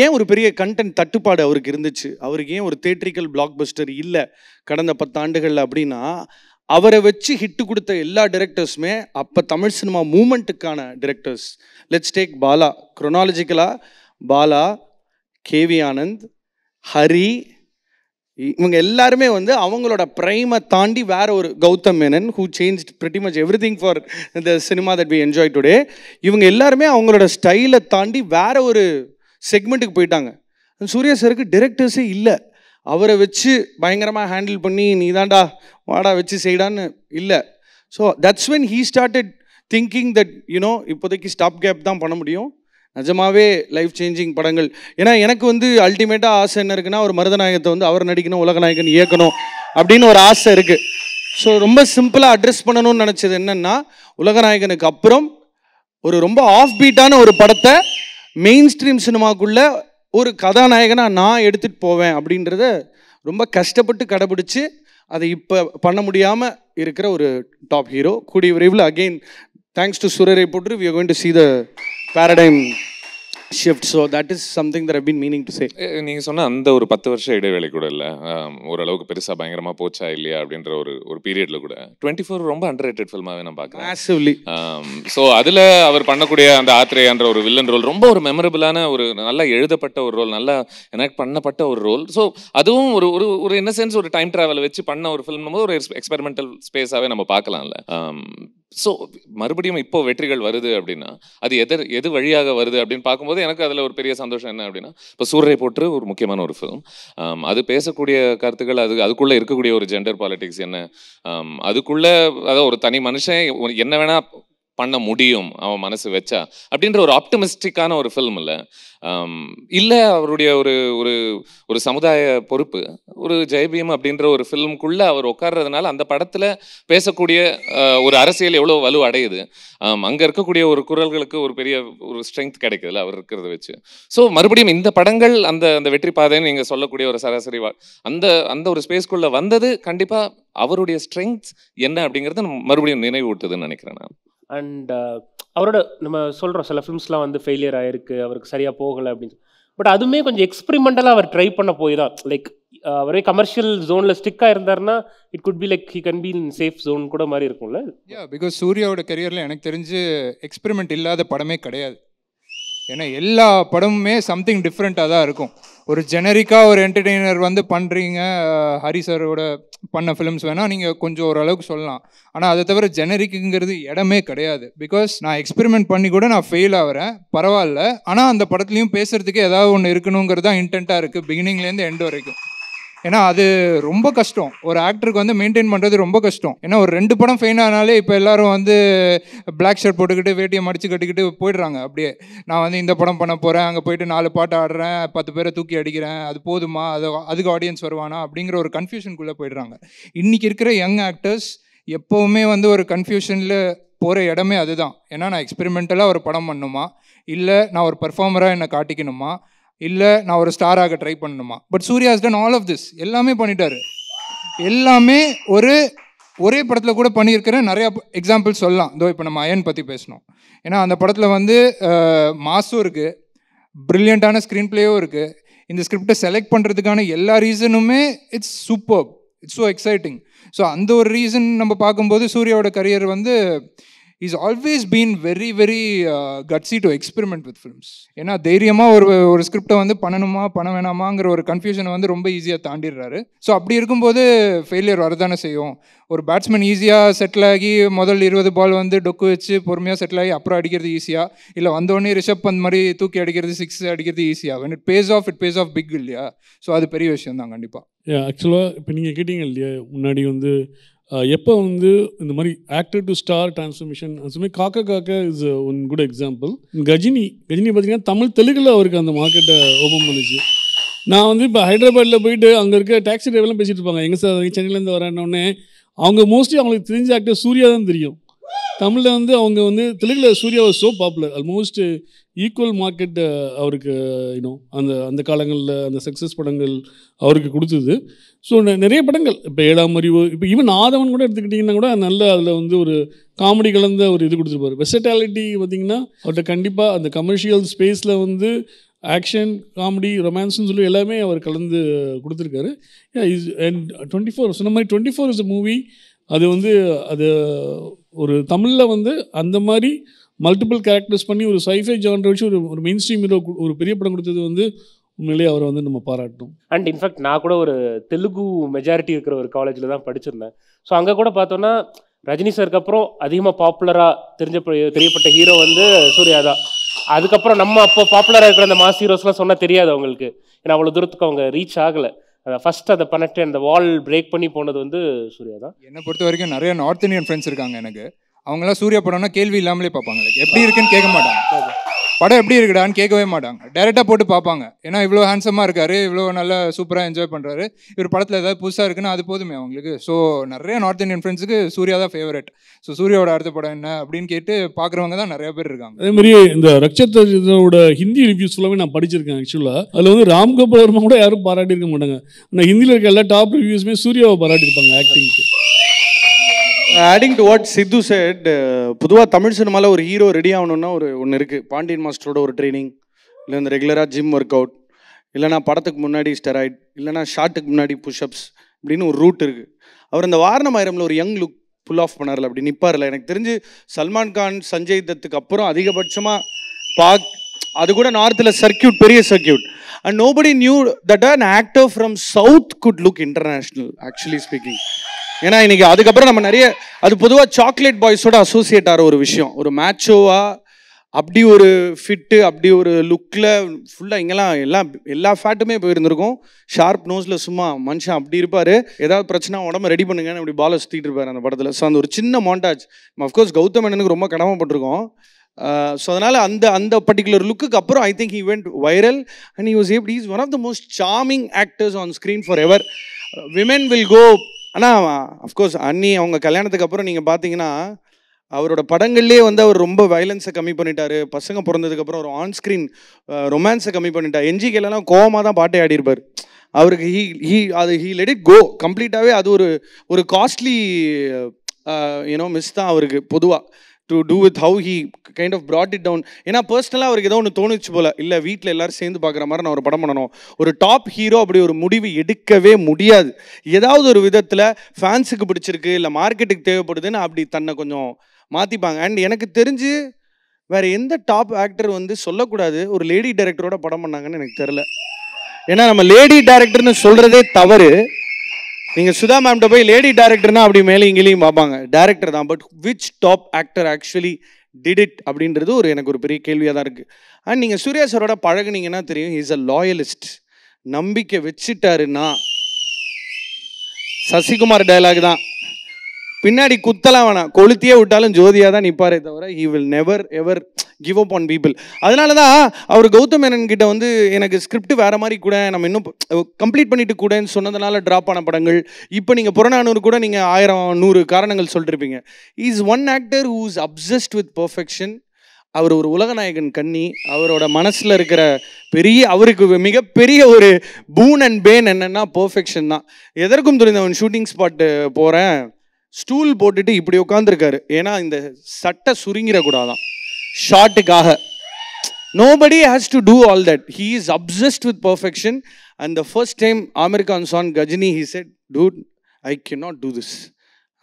ஏன் ஒரு பெரிய கண்டென்ட் தட்டுப்பாடு அவருக்கு இருந்துச்சு, அவருக்கு ஏன் ஒரு தியேட்ரிக்கல் பிளாக் பஸ்டர் இல்லை கடந்த 10 ஆண்டுகளில் அப்படின்னா, அவரை வச்சு ஹிட்டு கொடுத்த எல்லா டிரெக்டர்ஸுமே அப்போ தமிழ் சினிமா மூமெண்ட்டுக்கான டிரெக்டர்ஸ். Let's take Bala. குரோனாலஜிக்கலாக பாலா, கேவி ஆனந்த், ஹரி, இவங்க எல்லாருமே வந்து அவங்களோட ப்ரைமை தாண்டி வேற ஒரு Gautham Menon who changed pretty much everything for the cinema that we enjoy today. இவங்க எல்லாருமே அவங்களோட ஸ்டைலை தாண்டி வேற ஒரு செக்மெண்ட்டுக்கு போயிட்டாங்க. சூர்யா சாருக்கு டிரெக்டர்ஸே இல்லை, அவரை வச்சு பயங்கரமாக ஹேண்டில் பண்ணி நீ தாண்டா வாடா வச்சு செய்டான்னு இல்லை. So that's when he started thinking that you know இப்போதைக்கு ஸ்டாப் கேப் தான் பண்ண முடியும், நிஜமாவே லைஃப் சேஞ்சிங் படங்கள். ஏன்னா எனக்கு வந்து அல்டிமேட்டாக ஆசை என்ன இருக்குன்னா, ஒரு மருதநாயகத்தை வந்து அவர் நடிக்கணும், உலகநாயகன் இயக்கணும் அப்படின்னு ஒரு ஆசை இருக்குது. ஸோ ரொம்ப சிம்பிளாக அட்ரஸ் பண்ணணும்னு நினச்சது என்னென்னா, உலகநாயகனுக்கு அப்புறம் ஒரு ரொம்ப ஆஃப் பீட்டான ஒரு படத்தை மெயின் ஸ்ட்ரீம் சினிமாக்குள்ளே ஒரு கதாநாயகனாக நான் எடுத்துகிட்டு போவேன் அப்படின்றத ரொம்ப கஷ்டப்பட்டு கடைபிடிச்சு அதை இப்போ பண்ண முடியாமல் இருக்கிற ஒரு டாப் ஹீரோ. கூடிய விரைவில் அகெயின் தேங்க்ஸ் டு சுரரை போட்டு we are going to see the paradigm shift. So that is something that I've been meaning to say. நீங்கள் சொன்ன அந்த ஒரு 10 வருஷ இடைவேளை கூட இல்லை, ஓரளவுக்கு பெருசாக பயங்கரமாக போச்சா இல்லையா அப்படின்ற ஒரு பீரியடில் கூட 24 ரொம்ப அண்டர் ரேட்டட் ஃபில்மாகவே நான் பார்க்குறேன். Massively. ஸோ அதில் அவர் பண்ணக்கூடிய அந்த ஆத்ரேயான்ற ஒரு வில்லன் ரோல் ரொம்ப ஒரு மெமரபிளான ஒரு நல்லா எழுதப்பட்ட ஒரு ரோல், நல்லா எனக்கு பண்ணப்பட்ட ஒரு ரோல். ஸோ அதுவும் ஒரு ஒரு ஒரு என்ன சென்ஸ் ஒரு டைம் ட்ராவல் வச்சு பண்ண ஒரு ஃபில்ம் போது ஒரு எக்ஸ்பெரிமெண்டல் ஸ்பேஸாகவே நம்ம பார்க்கலாம்ல. ஸோ மறுபடியும் இப்போ வெற்றிகள் வருது அப்படின்னா அது எது வழியாக வருது அப்படின்னு பார்க்கும்போது எனக்கு அதில் ஒரு பெரிய சந்தோஷம் என்ன அப்படின்னா, இப்போ சூரரை போட்டு ஒரு முக்கியமான ஒரு ஃபிலிம், அது பேசக்கூடிய கருத்துக்கள், அதுக்குள்ளே இருக்கக்கூடிய ஒரு ஜெண்டர் பாலிட்டிக்ஸ் என்ன, அதுக்குள்ளே அதாவது ஒரு தனி மனுஷன் என்ன வேணா பண்ண முடியும் அவன் மனசு வச்சா அப்படின்ற ஒரு ஆப்டமிஸ்டிக்கான ஒரு ஃபில்ம் இல்லை அவருடைய ஒரு ஒரு ஒரு சமுதாய பொறுப்பு ஒரு ஜெயபீம் அப்படின்ற ஒரு ஃபில்முக்குள்ளே அவர் உட்கார்றதுனால அந்த படத்தில் பேசக்கூடிய ஒரு அரசியல் எவ்வளோ வலு அடையுது, அங்கே இருக்கக்கூடிய ஒரு குரல்களுக்கு ஒரு பெரிய ஒரு ஸ்ட்ரென்த் கிடைக்குதுல்ல அவர் இருக்கிறத வச்சு. ஸோ மறுபடியும் இந்த படங்கள் அந்த அந்த வெற்றி பாதைன்னு நீங்கள் சொல்லக்கூடிய ஒரு சராசரி அந்த அந்த ஒரு ஸ்பேஸ்க்குள்ளே வந்தது கண்டிப்பாக அவருடைய ஸ்ட்ரென்த் என்ன அப்படிங்கிறத மறுபடியும் நினைவூட்டுதுன்னு நினைக்கிறேன் நான். அண்ட் அவரோட நம்ம சொல்கிறோம் சில ஃபிலிம்ஸ்லாம் வந்து ஃபெயிலியர் ஆகிருக்கு, அவருக்கு சரியாக போகலை அப்படின்னு. பட் அதுவுமே கொஞ்சம் எக்ஸ்பெரிமெண்டலாக அவர் ட்ரை பண்ண போய் தான், லைக் அவரே கமர்ஷியல் ஜோனில் ஸ்டிக்காக இருந்தாருன்னா it could be like he can be in safe zone கூட மாதிரி இருக்கும்ல. பிகாஸ் சூர்யாவோட கரியரில் எனக்கு தெரிஞ்சு எக்ஸ்பெரிமெண்ட் இல்லாத படமே கிடையாது. ஏன்னா எல்லா படமுமே சம்திங் டிஃப்ரெண்ட்டாக தான் இருக்கும். ஒரு ஜெனரிக்காக ஒரு என்டர்டெய்னர் வந்து பண்ணுறீங்க, ஹரி சாரோட பண்ண ஃபிலிம்ஸ் வேணால் நீங்கள் கொஞ்சம் ஓரளவுக்கு சொல்லலாம். ஆனால் அதை தவிர ஜெனரிக்குங்கிறது இடமே கிடையாது. பிகாஸ் நான் எக்ஸ்பெரிமெண்ட் பண்ணி கூட நான் ஃபெயில் ஆகிறேன், பரவாயில்ல. ஆனால் அந்த படத்துலையும் பேசுகிறதுக்கு ஏதாவது ஒன்று இருக்கணுங்கிறது தான் இன்டென்ட்டாக இருக்குது பிகினிங்லேருந்து எண்ட் வரைக்கும். ஏன்னா அது ரொம்ப கஷ்டம், ஒரு ஆக்டருக்கு வந்து மெயின்டைன் பண்ணுறது ரொம்ப கஷ்டம். ஏன்னா ஒரு 2 படம் ஃபெயின் ஆனாலே இப்போ எல்லாரும் வந்து பிளாக் ஷர்ட் போட்டுக்கிட்டு வேட்டியை மடித்து கட்டிக்கிட்டு போயிடுறாங்க. அப்படியே நான் வந்து இந்த படம் பண்ண போகிறேன், அங்கே போயிட்டு 4 பாட்டு ஆடுறேன், 10 பேரை தூக்கி அடிக்கிறேன், அது போதுமா, அதுக்கு ஆடியன்ஸ் வருவானா அப்படிங்கிற ஒரு கன்ஃபியூஷனுக்குள்ளே போயிடுறாங்க. இன்றைக்கி இருக்கிற யங் ஆக்டர்ஸ் எப்போவுமே வந்து ஒரு கன்ஃபியூஷனில் போகிற இடமே அதுதான். ஏன்னா நான் எக்ஸ்பெரிமெண்டலாக ஒரு படம் பண்ணணுமா, இல்லை நான் ஒரு பர்ஃபார்மராக என்னை காட்டிக்கணுமா, இல்லை நான் ஒரு ஸ்டாராக ட்ரை பண்ணணுமா. But Suriya has done all of this, எல்லாமே பண்ணிட்டாரு. எல்லாமே ஒரே படத்தில் கூட பண்ணியிருக்கிற நிறையா எக்ஸாம்பிள் சொல்லலாம். இதோ இப்போ நம்ம அயன் பற்றி பேசணும். ஏன்னா அந்த படத்தில் வந்து மாஸும் இருக்குது, ப்ரில்லியண்ட்டான ஸ்க்ரீன் பிளேயும் இருக்குது. இந்த ஸ்கிரிப்டை செலக்ட் பண்ணுறதுக்கான எல்லா ரீசனுமே it's super, it's so exciting. So அந்த ஒரு ரீசன் நம்ம பார்க்கும்போது சூர்யாவோட கரியர் வந்து is always been very very gutsy to experiment with films. ஏன்னா தைரியமாக ஒரு ஸ்கிரிப்டை வந்து பண்ணணுமா பண்ண வேணாமாங்கிற ஒரு கன்ஃபியூஷனை வந்து ரொம்ப ஈஸியாக தாண்டிடுறாரு. ஸோ அப்படி இருக்கும்போது ஃபெயிலியர் வரதானே செய்யும். ஒரு பேட்ஸ்மேன் ஈஸியாக செட்டில் ஆகி முதல் 20 பால் வந்து டொக்கு வச்சு பொறுமையாக செட்டில் ஆகி அப்புறம் அடிக்கிறது ஈஸியாக, இல்லை வந்தோடனே ரிஷப் பந்த் மாதிரி தூக்கி அடிக்கிறது 6 அடிக்கிறது ஈஸியாக. when it pays off big இல்லையா. ஸோ அது பெரிய விஷயம் தான் கண்டிப்பாக. ஆக்சுவலாக இப்போ நீங்கள் கேட்டீங்க இல்லையா முன்னாடி வந்து எப்போ வந்து இந்த மாதிரி ஆக்டர் டு ஸ்டார் டிரான்ஸ்ஃபர்மேஷன் அதுமாதிரி Kaakha is one good example. Ghajini பார்த்தீங்கன்னா தமிழ் தெலுங்கில் அவருக்கு அந்த மார்க்கெட்டை ஓப்பன் பண்ணிச்சு. நான் வந்து இப்போ ஹைதராபாத்தில் போயிட்டு அங்கே இருக்க டாக்ஸி டிரைவர்லாம் பேசிகிட்டு இருப்பாங்க, எங்கே சார் சென்னையிலேருந்து வரேன்னொடனே அவங்க மோஸ்ட்லி அவங்களுக்கு தெரிஞ்ச ஆக்டர் சூர்யா தான் தெரியும். தமிழில் வந்து அவங்க வந்து தெலுங்கில் Suriya was so popular, almost equal market அவருக்கு அந்த அந்த காலங்களில் அந்த சக்ஸஸ் படங்கள் அவருக்கு கொடுத்தது. ஸோ நிறைய படங்கள் இப்போ 7ஆம் அறிவு, இப்போ ஈவன் ஆதவன் கூட எடுத்துக்கிட்டிங்கன்னா கூட நல்ல அதில் வந்து ஒரு காமெடி கலந்த ஒரு இது கொடுத்துருப்பாரு. வெர்சட்டாலிட்டி பார்த்திங்கன்னா அவர்கிட்ட கண்டிப்பாக அந்த கமர்ஷியல் ஸ்பேஸில் வந்து ஆக்ஷன், காமெடி, ரொமான்ஸ்னு சொல்லி எல்லாமே அவர் கலந்து கொடுத்துருக்காரு. அண்ட் 24 சொன்ன மாதிரி 24 இஸ் அ மூவி. அது வந்து அது ஒரு தமிழில் வந்து அந்த மாதிரி மல்டிபிள் கேரக்டர்ஸ் பண்ணி ஒரு சைஃபை ஜான்ரை வச்சு ஒரு மெயின் ஸ்ட்ரீம் ஹீரோ ஒரு பெரிய படம் கொடுத்தது வந்து உண்மையிலேயே அவரை வந்து நம்ம பாராட்டணும். அண்ட் இன்ஃபேக்ட் நான் கூட ஒரு தெலுங்கு மெஜாரிட்டி இருக்கிற ஒரு காலேஜில் தான் படிச்சிருந்தேன். ஸோ அங்கே கூட பார்த்தோன்னா ரஜினி சாருக்கு அப்புறம் அதிகமாக பாப்புலராக தெரியப்பட்ட ஹீரோ வந்து சூர்யா தான். அதுக்கப்புறம் நம்ம அப்போ பாப்புலராக இருக்கிற அந்த மாஸ் ஹீரோஸ்லாம் சொன்னால் தெரியாது அவங்களுக்கு, ஏன்னா அவ்வளோ தூரத்துக்கு அவங்க ரீச் ஆகலை. அதை ஃபஸ்ட் அதை பண்ணிட்டு அந்த வால் பிரேக் பண்ணி போனது வந்து சூர்யா தான். என்னை பொறுத்த வரைக்கும் நிறைய நார்த் இந்தியன் ஃப்ரெண்ட்ஸ் இருக்காங்க எனக்கு. அவங்களாம் சூர்யா படம்னா கேள்வி இல்லாமலே பார்ப்பாங்க. எப்படி இருக்குன்னு கேட்க மாட்டாங்க, படம் எப்படி இருக்குடான்னு கேட்கவே மாட்டாங்க, டேரெக்டாக போட்டு பார்ப்பாங்க. ஏன்னா இவ்வளோ ஹேண்ட்ஸமாக இருக்காரு, இவ்வளோ நல்லா சூப்பராக என்ஜாய் பண்ணுறாரு, இவர் படத்தில் ஏதாவது புதுசாக இருக்குன்னா அது போதுமே அவங்களுக்கு. ஸோ நிறைய நார்த் இந்தியன் ஃப்ரெண்ட்ஸுக்கு சூர்யா தான் ஃபேவரட். ஸோ சூர்யாவோட அடுத்த படம் என்ன அப்படின்னு கேட்டு பார்க்குறவங்க தான் நிறைய பேர் இருக்காங்க. அதே மாதிரி இந்த ரக்ஷத்தோட ஹிந்தி ரிவ்யூஸ் ஃபுல்லாகவே நான் படிச்சிருக்கேன். ஆக்சுவலாக அதில் வந்து ராம் கோபால் வர்மா கூட யாரும் பாராட்டியிருக்க மாட்டாங்க. ஆனால் ஹிந்தியில் இருக்க எல்லா டாப் ரிவ்யூஸுமே சூர்யாவை பாராட்டியிருப்பாங்க ஆக்டிங்க்கு. Adding to what Siddhu said, பொதுவாக தமிழ் சினிமாவில் ஒரு ஹீரோ ரெடி ஆகணுன்னா ஒன்று இருக்குது. பாண்டியன் மாஸ்டரோட ஒரு ட்ரைனிங், இல்லை இந்த ரெகுலராக ஜிம் ஒர்க் அவுட், இல்லைனா படத்துக்கு முன்னாடி ஸ்டெராய்ட், இல்லைனா ஷார்ட்டுக்கு முன்னாடி புஷ்அப்ஸ் இப்படின்னு ஒரு ரூட் இருக்குது. அவர் இந்த வாரணமாயிரமில் ஒரு யங் லுக் புல் ஆஃப் பண்ணார்ல, அப்படி நிற்பார்ல. எனக்கு தெரிஞ்சு சல்மான் கான், சஞ்சய் தத்துக்கு அப்புறம் அதிகபட்சமாக அது கூட நார்த்தில் சர்க்கியூட், பெரிய circuit. And nobody knew that an actor from south good look international actually speaking. ஏன்னா இன்னைக்கு அதுக்கப்புறம் நம்ம நிறைய அது பொதுவாக சாக்லேட் பாய்ஸோட அசோசியேட் ஆகிற ஒரு விஷயம். ஒரு மேட்சோவாக அப்படி ஒரு ஃபிட்டு, அப்படி ஒரு லுக்கில் ஃபுல்லாக இங்கெல்லாம் எல்லா ஃபேட்டுமே போயிருந்திருக்கும். ஷார்ப் நோஸில் சும்மா மனுஷன் அப்படி இருப்பார். ஏதாவது பிரச்சனை உடம்பு ரெடி பண்ணுங்கன்னு அப்படி பாலை சுற்றிட்டு இருப்பார் அந்த படத்தில். ஸோ அந்த ஒரு சின்ன மாண்டாஜ் அஃப்கோர்ஸ் கௌதம் மேனனுக்கு ரொம்ப கடமைப்பட்டிருக்கோம். ஸோ அதனால் அந்த பர்டிகுலர் லுக்குக்கு அப்புறம் I think he went viral and he was able. Is one of the most charming actors on screen forever. Women will go. ஆனால் அஃப்கோர்ஸ் அன்னி அவங்க கல்யாணத்துக்கு அப்புறம் நீங்கள் பார்த்தீங்கன்னா அவரோட படங்கள்லேயே வந்து அவர் ரொம்ப வயலன்ஸை கம்மி பண்ணிட்டாரு. பசங்க பிறந்ததுக்கப்புறம் ஒரு ஆன்ஸ்க்ரீன் ரொமான்ஸை கம்மி பண்ணிட்டார். என்ஜிகேலாம் கோவமாக தான் பாட்டே ஆடிருப்பார். அவருக்கு ஹீ லெட் இட் கோ கம்ப்ளீட்டாகவே. அது ஒரு காஸ்ட்லி மிஸ் தான் அவருக்கு பொதுவாக to do with how he kind of brought it down. ஏன்னா பர்சனலாக அவருக்கு ஏதோ ஒன்று தோணுச்சு போல், இல்லை வீட்டில் எல்லோரும் சேர்ந்து பார்க்குற மாதிரி நான் ஒரு படம் பண்ணணும். ஒரு டாப் ஹீரோ அப்படி ஒரு முடிவு எடுக்கவே முடியாது. ஏதாவது ஒரு விதத்தில் ஃபேன்ஸுக்கு பிடிச்சிருக்கு, இல்லை மார்க்கெட்டுக்கு தேவைப்படுதுன்னு அப்படி தன்னை கொஞ்சம் மாற்றிப்பாங்க. அண்ட் எனக்கு தெரிஞ்சு வேறு எந்த டாப் ஆக்டர் வந்து சொல்லக்கூடாது ஒரு லேடி டைரக்டரோட படம் பண்ணாங்கன்னு எனக்கு தெரில. ஏன்னா நம்ம லேடி டைரக்டர்னு சொல்கிறதே தவறு. நீங்கள் சுதா மேம்கிட்ட போய் லேடி டேரக்டர்னா அப்படி மேலே இங்கேயும் பார்ப்பாங்க, டேரக்டர் தான். But which top actor actually did it அப்படின்றது எனக்கு ஒரு பெரிய கேள்வியாக தான் இருக்குது. அண்ட் நீங்கள் சூர்யா சாரோட பழகுனீங்கன்னா தெரியும், இஸ் அ லாயலிஸ்ட். நம்பிக்கை வச்சுட்டாருன்னா சசிகுமார் டைலாக் தான், பின்னாடி குத்தலாம் வேணாம், கொளுத்தியே விட்டாலும் ஜோதியாக தான் நிற்பாரே தவிர he will never ever give up on people. அதனால தான் அவர் கௌதம் மேனன் கிட்ட வந்து எனக்கு ஸ்கிரிப்ட் வேறு மாதிரி கூட நம்ம இன்னும் கம்ப்ளீட் பண்ணிட்டு கூடன்னு சொன்னதுனால ட்ராப் ஆன படங்கள். இப்போ நீங்கள் புறநானூறு கூட நீங்கள் 1000-100 காரணங்கள் சொல்லிருப்பீங்க. Is one actor who is obsessed with perfection. அவர் ஒரு உலகநாயகன் கன்னி. அவரோட மனசில் இருக்கிற அவருக்கு மிகப்பெரிய ஒரு பூன் அண்ட் பேன் என்னென்னா பர்ஃபெக்ஷன் தான். எதற்கும் துணிந்தவன் ஷூட்டிங் ஸ்பாட்டு போகிறேன், ஸ்டூல் போட்டுட்டு இப்படி உட்காந்துருக்காரு. ஏன்னா இந்த சட்டை சுருங்கிடக்கூடாதான் ஷார்ட்டுக்காக. Nobody has to do all that. He is obsessed with perfection. And the first time Aamir Khan saw Ghajini he said, dude I cannot do this,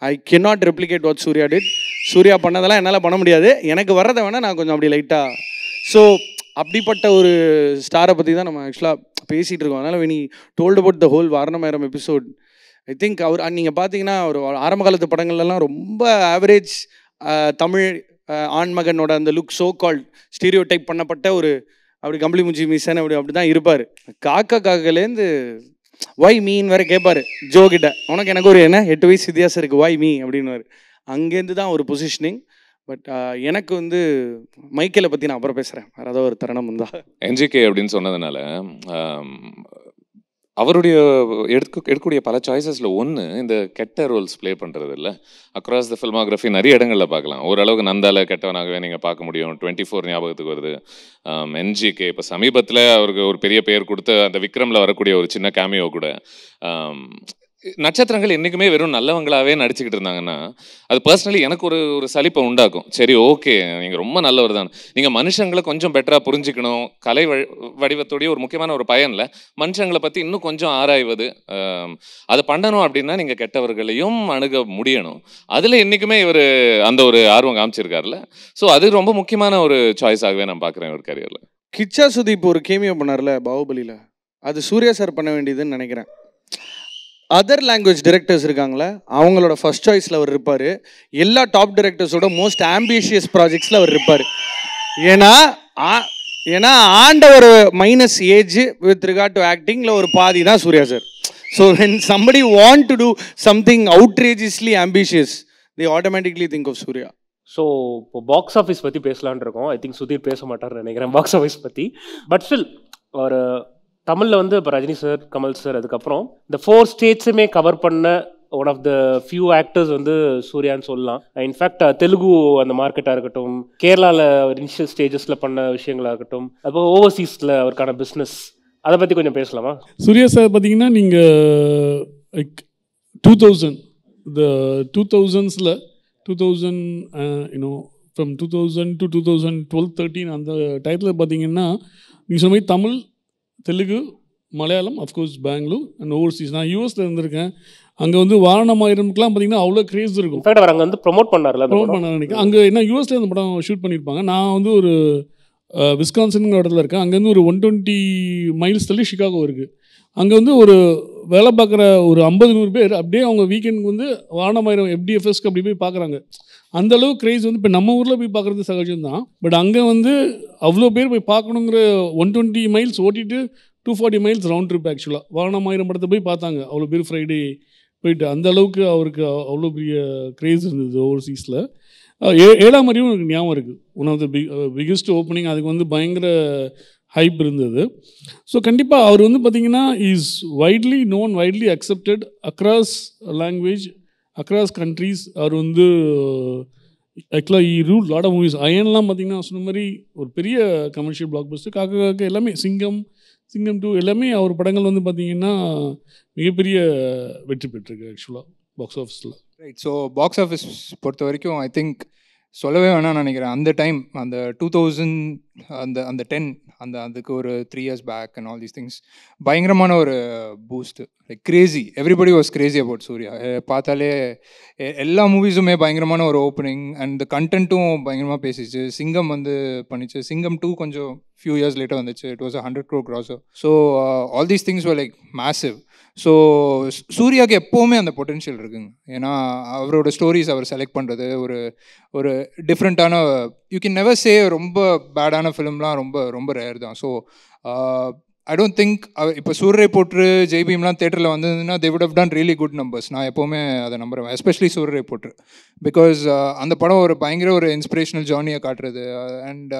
I cannot replicate what Suriya did. Suriya பண்ணதெல்லாம் என்னால் பண்ண முடியாது, எனக்கு வர்றதை வேணால் நான் கொஞ்சம் அப்படி லைட்டாக. ஸோ அப்படிப்பட்ட ஒரு ஸ்டாரை பற்றி தான் நம்ம ஆக்சுவலாக பேசிகிட்டு இருக்கோம். அதனால் when he told about the whole Vaaranam Aayiram episode, I think அவர் நீங்கள் பார்த்தீங்கன்னா ஒரு ஆரம்ப காலத்து படங்கள்லாம் ரொம்ப ஆவரேஜ் தமிழ் ஆண்மகனோட அந்த look so called stereo type பண்ணப்பட்ட ஒரு அப்படி கம்பளி முஞ்சி மிஸ்ஸன் அப்படி தான் இருப்பார். காக்காலேருந்து ஒய் மீன் வேறு கேட்பார் ஜோ கிட்ட, உனக்கு எனக்கு ஒரு 8 வயசு வித்தியாசம் இருக்குது, ஒய் மீ அப்படின்னு. அங்கேருந்து தான் ஒரு பொசிஷனிங். பட் எனக்கு வந்து மைக்கேலை பற்றி நான் அப்புறம் பேசுகிறேன், வேறு ஏதாவது ஒரு தருணம் இருந்தா. என்ஜிகே அப்படின்னு சொன்னதுனால அவருடைய எடுக்கக்கூடிய பல சாய்ஸஸில் ஒன்று இந்த கெட்ட ரோல்ஸ் ப்ளே பண்ணுறது இல்லை. அக்ராஸ் த ஃபில்மோகிராஃபி நிறைய இடங்களில் பார்க்கலாம். ஓரளவுக்கு நந்தால கெட்டவனாகவே நீங்கள் பார்க்க முடியும். 24 ஞாபகத்துக்கு வருது. என்ஜிகே இப்போ சமீபத்தில் அவருக்கு ஒரு பெரிய பெயர் கொடுத்து அந்த விக்ரமில் வரக்கூடிய ஒரு சின்ன கேமியோ கூட நட்சத்திரங்கள் என்றைக்குமே வெறும் நல்லவங்களாகவே நடிச்சுக்கிட்டு இருந்தாங்கன்னா அது பர்சனலி எனக்கு ஒரு சலிப்பை உண்டாக்கும். சரி, ஓகே, நீங்கள் ரொம்ப நல்லவர் தான், நீங்கள் மனுஷங்களை கொஞ்சம் பெட்டராக புரிஞ்சுக்கணும். கலை வடிவத்தோடைய ஒரு முக்கியமான ஒரு பயனில் மனுஷங்களை பற்றி இன்னும் கொஞ்சம் ஆராய்வது, அதை பண்ணணும் அப்படின்னா நீங்கள் கெட்டவர்களையும் அணுக முடியணும். அதில் என்றைக்குமே இவர் அந்த ஒரு ஆர்வம் காமிச்சிருக்காருல்ல. ஸோ அது ரொம்ப முக்கியமான ஒரு சாய்ஸாகவே நான் பார்க்குறேன் ஒரு கரியரில். கிச்சா சுதீப் ஒரு கேமியோ பண்ணார்ல பாகுபலியில், அது சூர்யா சார் பண்ண வேண்டியதுன்னு நினைக்கிறேன். அதர் லாங்குவேஜ் டிரெக்டர்ஸ் இருக்காங்களே, அவங்களோட ஃபர்ஸ்ட் சாய்ஸில் அவர் இருப்பார். எல்லா டாப் டிரெக்டர்ஸோட மோஸ்ட் ஆம்பிஷியஸ் ப்ராஜெக்ட்ஸில் அவர் இருப்பார். ஏன்னா ஆண்ட ஒரு minus age with regard to ஆக்டிங்கில் ஒரு பாதி தான் Suriya sir. So when somebody want to do something outrageously ambitious, they automatically think of Surya. So இப்போ பாக்ஸ் ஆஃபீஸ் பற்றி பேசலான் இருக்கோம். ஐ திங்க் சுதீர் பேச மாட்டார்னு நினைக்கிறேன் பாக்ஸ் ஆஃபீஸ் பற்றி. பட் ஸ்டில் ஒரு தமிழில் வந்து இப்போ ரஜினி சார், கமல் சார், அதுக்கப்புறம் இந்த 4 ஸ்டேட்ஸுமே கவர் பண்ண one of the few actors வந்து சூர்யான்னு சொல்லலாம். இன்ஃபேக்ட் தெலுங்கு அந்த மார்க்கெட்டாக இருக்கட்டும், கேரளாவில் இனிஷியல் ஸ்டேஜஸில் பண்ண விஷயங்களாக இருக்கட்டும், அப்போ ஓவர்சீஸில் அவருக்கான பிஸ்னஸ், அதை பற்றி கொஞ்சம் பேசலாமா? சூர்யா சார் பார்த்தீங்கன்னா நீங்கள் லைக் 2000 இந்த 2000s ஃப்ரம் 2000 to 2012-13 அந்த டயத்தில் பார்த்தீங்கன்னா நீங்கள் சொன்ன மாதிரி Tamil, Telugu, Malayalam, of course Bangalore and overseas. நான் யூஎஸில் இருந்திருக்கேன். அங்கே வந்து வாரணமாயிரம்க்குலாம் பார்த்தீங்கன்னா அவ்வளோ க்ரேஸ் இருக்கும். இன்ஃபேக்ட் அவர் அங்கே வந்து ப்ரொமோட் பண்ணார்ல, ப்ரொமோட் பண்ண நினைக்கிறேன். அங்கே என்ன யூஎஸில் அந்த படம் ஷூட் பண்ணியிருப்பாங்க. நான் வந்து ஒரு விஸ்கான்சன் இடத்துல இருக்கேன். அங்கேருந்து ஒரு 120 மைல்ஸ் தள்ளி ஷிகாகோ இருக்குது. அங்கே வந்து ஒரு வேலை பார்க்குற ஒரு 50-100 பேர் அப்படியே அவங்க வீக்கெண்டுக்கு வந்து வாரணமாயிரம் FDFSக்கு அப்படி போய் பார்க்குறாங்க. அந்தளவு க்ரேஸ் வந்து இப்போ நம்ம ஊரில் போய் பார்க்குறது சகஜம் தான். பட் அங்கே வந்து அவ்வளோ பேர் போய் பார்க்கணுங்கிற 120 மைல்ஸ் ஓட்டிட்டு 240 மைல்ஸ் ரவுண்ட் ட்ரிப் ஆக்சுவலாக வாரணமாயிரம் படத்தை போய் பார்த்தாங்க. அவ்வளோ பேர் ஃப்ரைடே போயிட்டு அந்த அளவுக்கு அவருக்கு அவ்வளோ பெரிய க்ரேஸ் இருந்தது ஓவர்சீஸில். 7ஆம் அறிவும் எனக்கு ஞாபகம் இருக்குது. One of the biggest opening. அதுக்கு வந்து பயங்கர ஹைப் இருந்தது. ஸோ கண்டிப்பாக அவர் வந்து பார்த்திங்கன்னா is widely known, widely accepted across language, across countries. அவர் வந்து ஆக்சுவலாக ரூல் லாட் ஆஃப் மூவிஸ். அயன்லாம் பார்த்திங்கன்னா சொன்ன மாதிரி ஒரு பெரிய கமர்ஷியல் பிளாக் பஸ்டர். காக்க எல்லாமே, சிங்கம் 2 எல்லாமே அவர் படங்கள் வந்து பார்த்திங்கன்னா மிகப்பெரிய வெற்றி பெற்றிருக்கு ஆக்சுவலாக பாக்ஸ் ஆஃபீஸில். ரைட். ஸோ பாக்ஸ் ஆஃபீஸ் பொறுத்த வரைக்கும் ஐ திங்க் சொல்லவே வேணாம்னு நினைக்கிறேன். அந்த டைம் அந்த 2000 அந்த 10 அதுக்கு ஒரு 3 years back and all these things பயங்கரமான ஒரு boost. Like crazy, everybody was crazy about Suriya. பார்த்தாலே எல்லா மூவிஸுமே பயங்கரமான ஒரு ஓப்பனிங் அண்ட் கண்டென்ட்டும் பயங்கரமாக பேசிச்சு. சிங்கம் வந்து பண்ணிச்சு. சிங்கம் 2 கொஞ்சம் few years later வந்துச்சு. It was 100 crore grosser. So all these things var like massive. So சூர்யாவுக்கு எப்போவுமே அந்த பொட்டென்ஷியல் இருக்குங்க. ஏன்னா அவரோட ஸ்டோரிஸ் அவர் செலக்ட் பண்ணுறது ஒரு டிஃப்ரெண்ட்டான, யூ கேன் நெவர் சே ரொம்ப பேடான ஃபிலிம்லாம் ரொம்ப ரொம்ப ரேர் தான். ஸோ ஐ டோன்ட் திங்க் இப்போ சூர்ரை போட்டு ஜெய்பீம்லாம் தேட்டரில் வந்ததுன்னா they would have done really good numbers. நான் எப்போவுமே அதை நம்புறேன், எஸ்பெஷலி சூர்ரை போட்டு. பிகாஸ் அந்த படம் ஒரு பயங்கர ஒரு இன்ஸ்பிரேஷனல் ஜேர்னியை காட்டுறது. And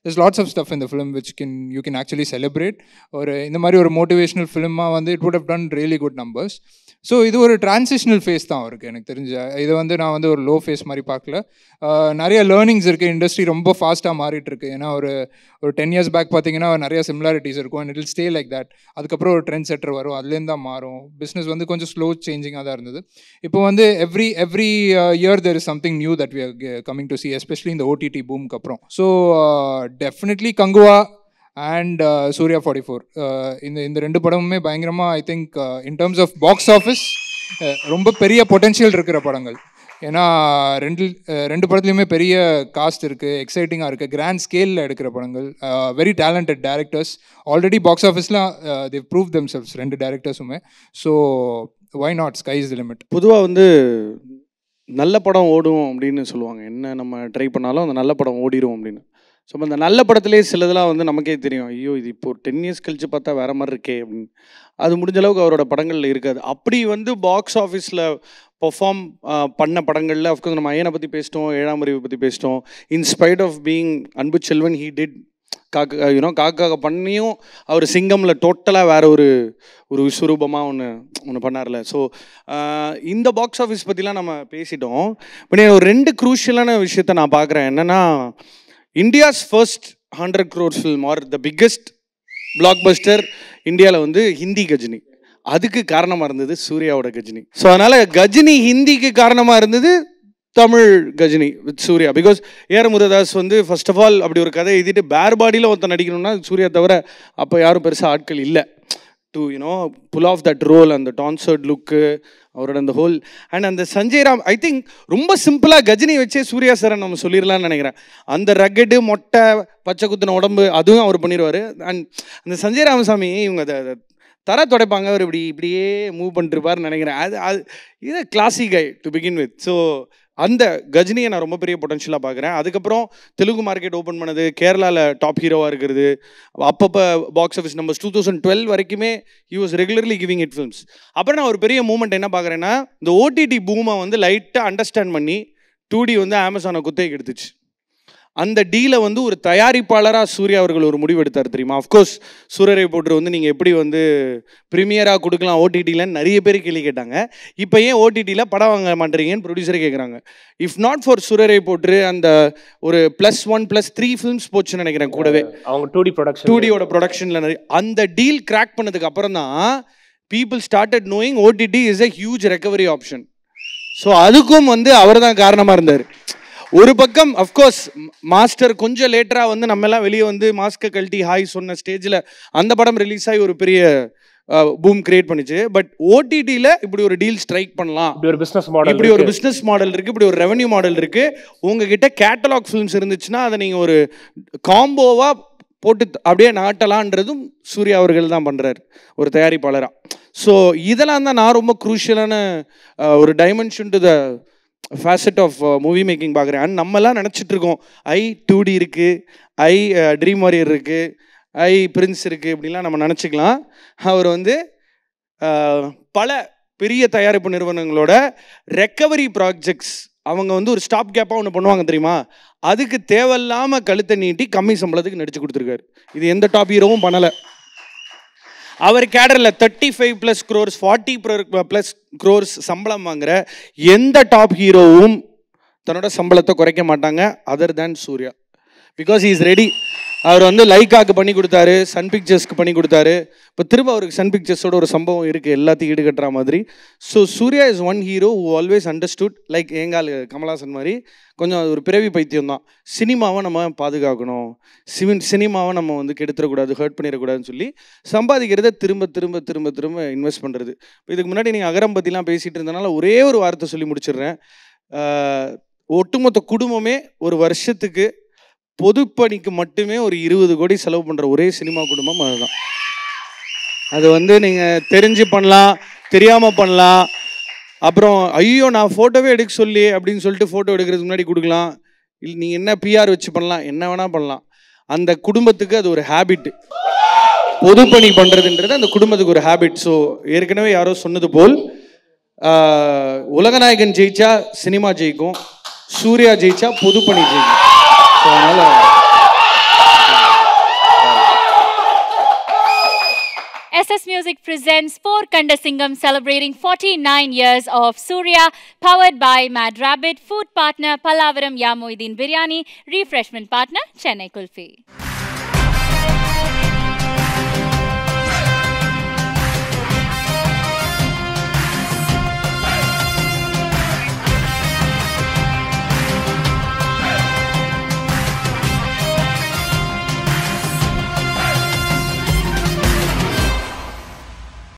there's lots of stuff in the film which you can actually celebrate. ஒரு இந்த மாதிரி ஒரு மோட்டிவேஷனல் ஃபிலிமாக வந்து it would have done really good numbers. So இது ஒரு டிரான்சிஷனல் ஃபேஸ் தான் அவருக்கு எனக்கு தெரிஞ்ச. இதை வந்து நான் வந்து ஒரு லோ ஃபேஸ் மாதிரி பார்க்கல. நிறைய லேர்னிங்ஸ் இருக்குது. இண்டஸ்ட்ரி ரொம்ப ஃபாஸ்ட்டாக மாறிட்டு இருக்கு. ஏன்னா ஒரு 10 years பேக் பார்த்தீங்கன்னா நிறைய சிமிலாரிட்டிஸ் இருக்கும் and it will stay like that. அதுக்கப்புறம் ஒரு ட்ரெண்ட் செட்டர் வரும், அதுலேருந்து தான் மாறும். பிஸ்னஸ் வந்து கொஞ்சம் ஸ்லோ சேஞ்சிங்காக தான் இருந்தது. இப்போ வந்து every year there is something new that we are coming to see, especially in the OTT boomக்கு அப்புறம். So definitely Kanguva and Suriya 44 இந்த 2 படமுமே பயங்கரமாக I think in terms of box office ரொம்ப பெரிய பொட்டென்ஷியல் இருக்கிற படங்கள். ஏன்னா ரெண்டு படத்துலையுமே பெரிய காஸ்ட் இருக்குது, எக்ஸைட்டிங்காக இருக்குது, கிராண்ட் ஸ்கேலில் எடுக்கிற படங்கள், very talented directors. Already box ஆஃபீஸில் they proved themselves 2 டேரக்டர்ஸுமே. So why not, sky is the limit. பொதுவாக வந்து நல்ல படம் ஓடும் அப்படின்னு சொல்லுவாங்க. என்ன நம்ம ட்ரை பண்ணாலும் அந்த நல்ல படம் ஓடிடும் அப்படின்னு. ஸோ அந்த நல்ல படத்துலேயே சிலதெல்லாம் வந்து நமக்கே தெரியும், ஐயோ இது இப்போ 10 years கழிச்சு பார்த்தா வேறு மாதிரி இருக்கே அப்படின்னு. அது முடிஞ்ச அளவுக்கு அவரோட படங்களில் இருக்காது. அப்படி வந்து பாக்ஸ் ஆஃபீஸில் பெர்ஃபார்ம் பண்ண படங்களில் அஃப்கோர்ஸ் நம்ம ஐயனை பற்றி பேசிட்டோம், 7ஆம் அறிவு பற்றி பேசிட்டோம். இன்ஸ்பைட் ஆஃப் பீயிங் அன்பு செல்வன் ஹீ டிட் காக்காக பண்ணியும் அவர் சிங்கமில் டோட்டலாக வேறு ஒரு விஸ்வரூபமாக ஒன்று பண்ணார்ல. ஸோ இந்த பாக்ஸ் ஆஃபீஸ் பற்றிலாம் நம்ம பேசிட்டோம். பட் ஒரு 2 க்ரூஷியலான விஷயத்த நான் பார்க்குறேன். என்னென்னா India's first 100 crore film R the biggest black Bastar இந்தியாவில் வந்து ஹிந்தி கஜினி. அதுக்கு காரணமாக இருந்தது சூர்யாவோட கஜினி. ஸோ அதனால் கஜினி ஹிந்திக்கு காரணமாக இருந்தது Tamil Ghajini with Suriya. Because AR Murugadoss வந்து ஃபர்ஸ்ட் ஆஃப் ஆல் அப்படி ஒரு கதை எழுதிட்டு பேர் பாடியில் ஒருத்தன் நடிக்கணும்னா சூர்யா தவிர அப்போ யாரும் பெருசாக ஆட்கள் இல்லை to pull off that role. அந்த டான்சர்ட் லுக்கு அவரோட அந்த ஹோல் அண்ட் அந்த சஞ்சய் ராம் ஐ திங்க் ரொம்ப சிம்பிளாக கஜினி வச்சே சூர்யா சாரை நம்ம சொல்லிடலாம்னு நினைக்கிறேன். அந்த ரக்கெட்டு மொட்டை பச்சை குத்தின உடம்பு அதுவும் அவர் பண்ணிடுவார். அண்ட் அந்த சஞ்சய் ராமசாமி இவங்க அதை தர துடைப்பாங்க, அவர் இப்படியே மூவ் பண்ணிருப்பாருன்னு நினைக்கிறேன். அது இது classic guy to begin with. So அந்த கஜினியை நான் ரொம்ப பெரிய பொட்டன்ஷியலாக பார்க்குறேன். அதுக்கப்புறம் தெலுங்கு மார்க்கெட் ஓப்பன் பண்ணது, கேரளாவில் டாப் ஹீரோவாக இருக்கிறது, அப்பப்போ பாக்ஸ் ஆஃபீஸ் நம்பர்ஸ் 2012 வரைக்குமே he was regularly giving it films. அப்புறம் நான் ஒரு பெரிய மூமெண்ட் என்ன பார்க்குறேன்னா, இந்த ஓடிடி பூமை வந்து லைட்டாக அண்டர்ஸ்டாண்ட் பண்ணி 2D வந்து அமேசானை குத்தகைக்கு எடுத்துச்சு. அந்த டீலை வந்து ஒரு தயாரிப்பாளராக சூர்யா அவர்கள் ஒரு முடிவு எடுத்தார் தெரியுமா. அஃப்கோர்ஸ் சூரரை போட்டு வந்து நீங்கள் எப்படி வந்து ப்ரீமியராக கொடுக்கலாம் ஓடிடிலன்னு நிறைய பேர் கேள்வி கேட்டாங்க. இப்போ ஏன் ஓடிடியில் படம் வாங்க மாட்டேறீங்கன்னு ப்ரொடியூசரே கேட்குறாங்க. இஃப் நாட் ஃபார் சூரரை போட்டு அந்த ஒரு +1+3 ஃபிலிம்ஸ் போச்சுன்னு நினைக்கிறேன் கூடவே. அவங்க 2Dயோட ப்ரொடக்ஷனில் நிறைய அந்த டீல் கிராக் பண்ணதுக்கு அப்புறம் தான் people started knowing OTT is a huge recovery option. So அதுக்கும் வந்து அவர் தான் காரணமாக இருந்தார். ஒரு பக்கம் அஃப்கோர்ஸ் மாஸ்டர் கொஞ்சம் லேட்டராக வந்து நம்ம எல்லாம் வெளியே வந்து மாஸ்கை கழட்டி ஹாய் சொன்ன ஸ்டேஜில் அந்த படம் ரிலீஸ் ஆகி ஒரு பெரிய பூம் கிரியேட் பண்ணிச்சு. பட் ஓடிடியில் இப்படி ஒரு டீல் ஸ்ட்ரைக் பண்ணலாம், இப்படி ஒரு பிஸ்னஸ் மாடல் இருக்குது, இப்படி ஒரு ரெவன்யூ மாடல் இருக்குது. உங்ககிட்ட கேட்டலாக் ஃபிலிம்ஸ் இருந்துச்சுன்னா அதை நீங்கள் ஒரு காம்போவாக போட்டு அப்படியே நாட்டலான்றதும் சூர்யா அவர்கள் தான் பண்ணுறாரு ஒரு தயாரிப்பாளராக. ஸோ இதெல்லாம் தான் நான் ரொம்ப குரூஷியலான ஒரு dimension to the facet of movie making பார்க்குறேன். அண்ட் நம்மலாம் நினச்சிட்டு இருக்கோம் 2D இருக்குது, ட்ரீம் வாரியர் இருக்குது, பிரின்ஸ் இருக்குது, இப்படிலாம் நம்ம நினச்சிக்கலாம். அவர் வந்து பல பெரிய தயாரிப்பு நிறுவனங்களோட ரெக்கவரி ப்ராஜெக்ட்ஸ் அவங்க வந்து ஒரு ஸ்டாப் கேப்பாக ஒன்று பண்ணுவாங்க தெரியுமா, அதுக்கு தேவையில்லாமல் கழுத்தை நீட்டி கம்மி சம்பளத்துக்கு நடிச்சு கொடுத்துருக்காரு. இது எந்த டாப் ஹீரோவும் பண்ணலை. அவர் கேடரில் 35+ crores 40+ crores சம்பளம் வாங்குற எந்த டாப் ஹீரோவும் தன்னோட சம்பளத்தை குறைக்க மாட்டாங்க other than Suriya. Because he is ready. அவர் வந்து லைக்காக்கு பண்ணி கொடுத்தாரு, சன் பிக்சர்ஸ்க்கு பண்ணி கொடுத்தாரு. இப்போ திரும்ப அவருக்கு சன் பிக்சர்ஸோட ஒரு சம்பவம் இருக்குது எல்லாத்தையும் ஈடுகட்டுற மாதிரி. So Suriya is one hero who always understood like எங்கால் கமலாசன் மாதிரி கொஞ்சம் ஒரு பிறவி பைத்தியம் தான். சினிமாவை நம்ம பாதுகாக்கணும், சினிமாவை நம்ம வந்து கெடுத்துடக்கூடாது, ஹர்ட் பண்ணிடக்கூடாதுன்னு சொல்லி சம்பாதிக்கிறத திரும்ப திரும்ப திரும்ப திரும்ப இன்வெஸ்ட் பண்ணுறது. இதுக்கு முன்னாடி நீங்கள் அகரம் பற்றிலாம் பேசிகிட்டு இருந்தனால ஒரே ஒரு வார்த்தை சொல்லி முடிச்சிடுறேன். ஒட்டுமொத்த குடும்பமே ஒரு வருஷத்துக்கு பொதுப்பணிக்கு மட்டுமே ஒரு 20 கோடி செலவு பண்ணுற ஒரே சினிமா குடும்பம் அதுதான். அது வந்து நீங்கள் தெரிஞ்சு பண்ணலாம், தெரியாமல் பண்ணலாம். அப்புறம் ஐயோ நான் ஃபோட்டோவே எடுக்க சொல்லி அப்படின்னு சொல்லிட்டு ஃபோட்டோ எடுக்கிறதுக்கு முன்னாடி கொடுக்கலாம். இல்லை நீங்கள் என்ன பிஆர் வச்சு பண்ணலாம், என்ன வேணால் பண்ணலாம். அந்த குடும்பத்துக்கு அது ஒரு ஹேபிட். பொதுப்பணி பண்ணுறதுன்றது அந்த குடும்பத்துக்கு ஒரு ஹேபிட். ஸோ ஏற்கனவே யாரோ சொன்னது போல் உலகநாயகன் ஜெயிச்சா சினிமா ஜெயிக்கும், சூர்யா ஜெயிச்சா பொதுப்பணி ஜெயிக்கும். ஸோ அதனால் SS Music presents Four Kanda Singham celebrating 49 years of Surya, powered by Mad Rabbit, food partner Pallavaram Yamoideen Biryani, refreshment partner Chennai Kulfi.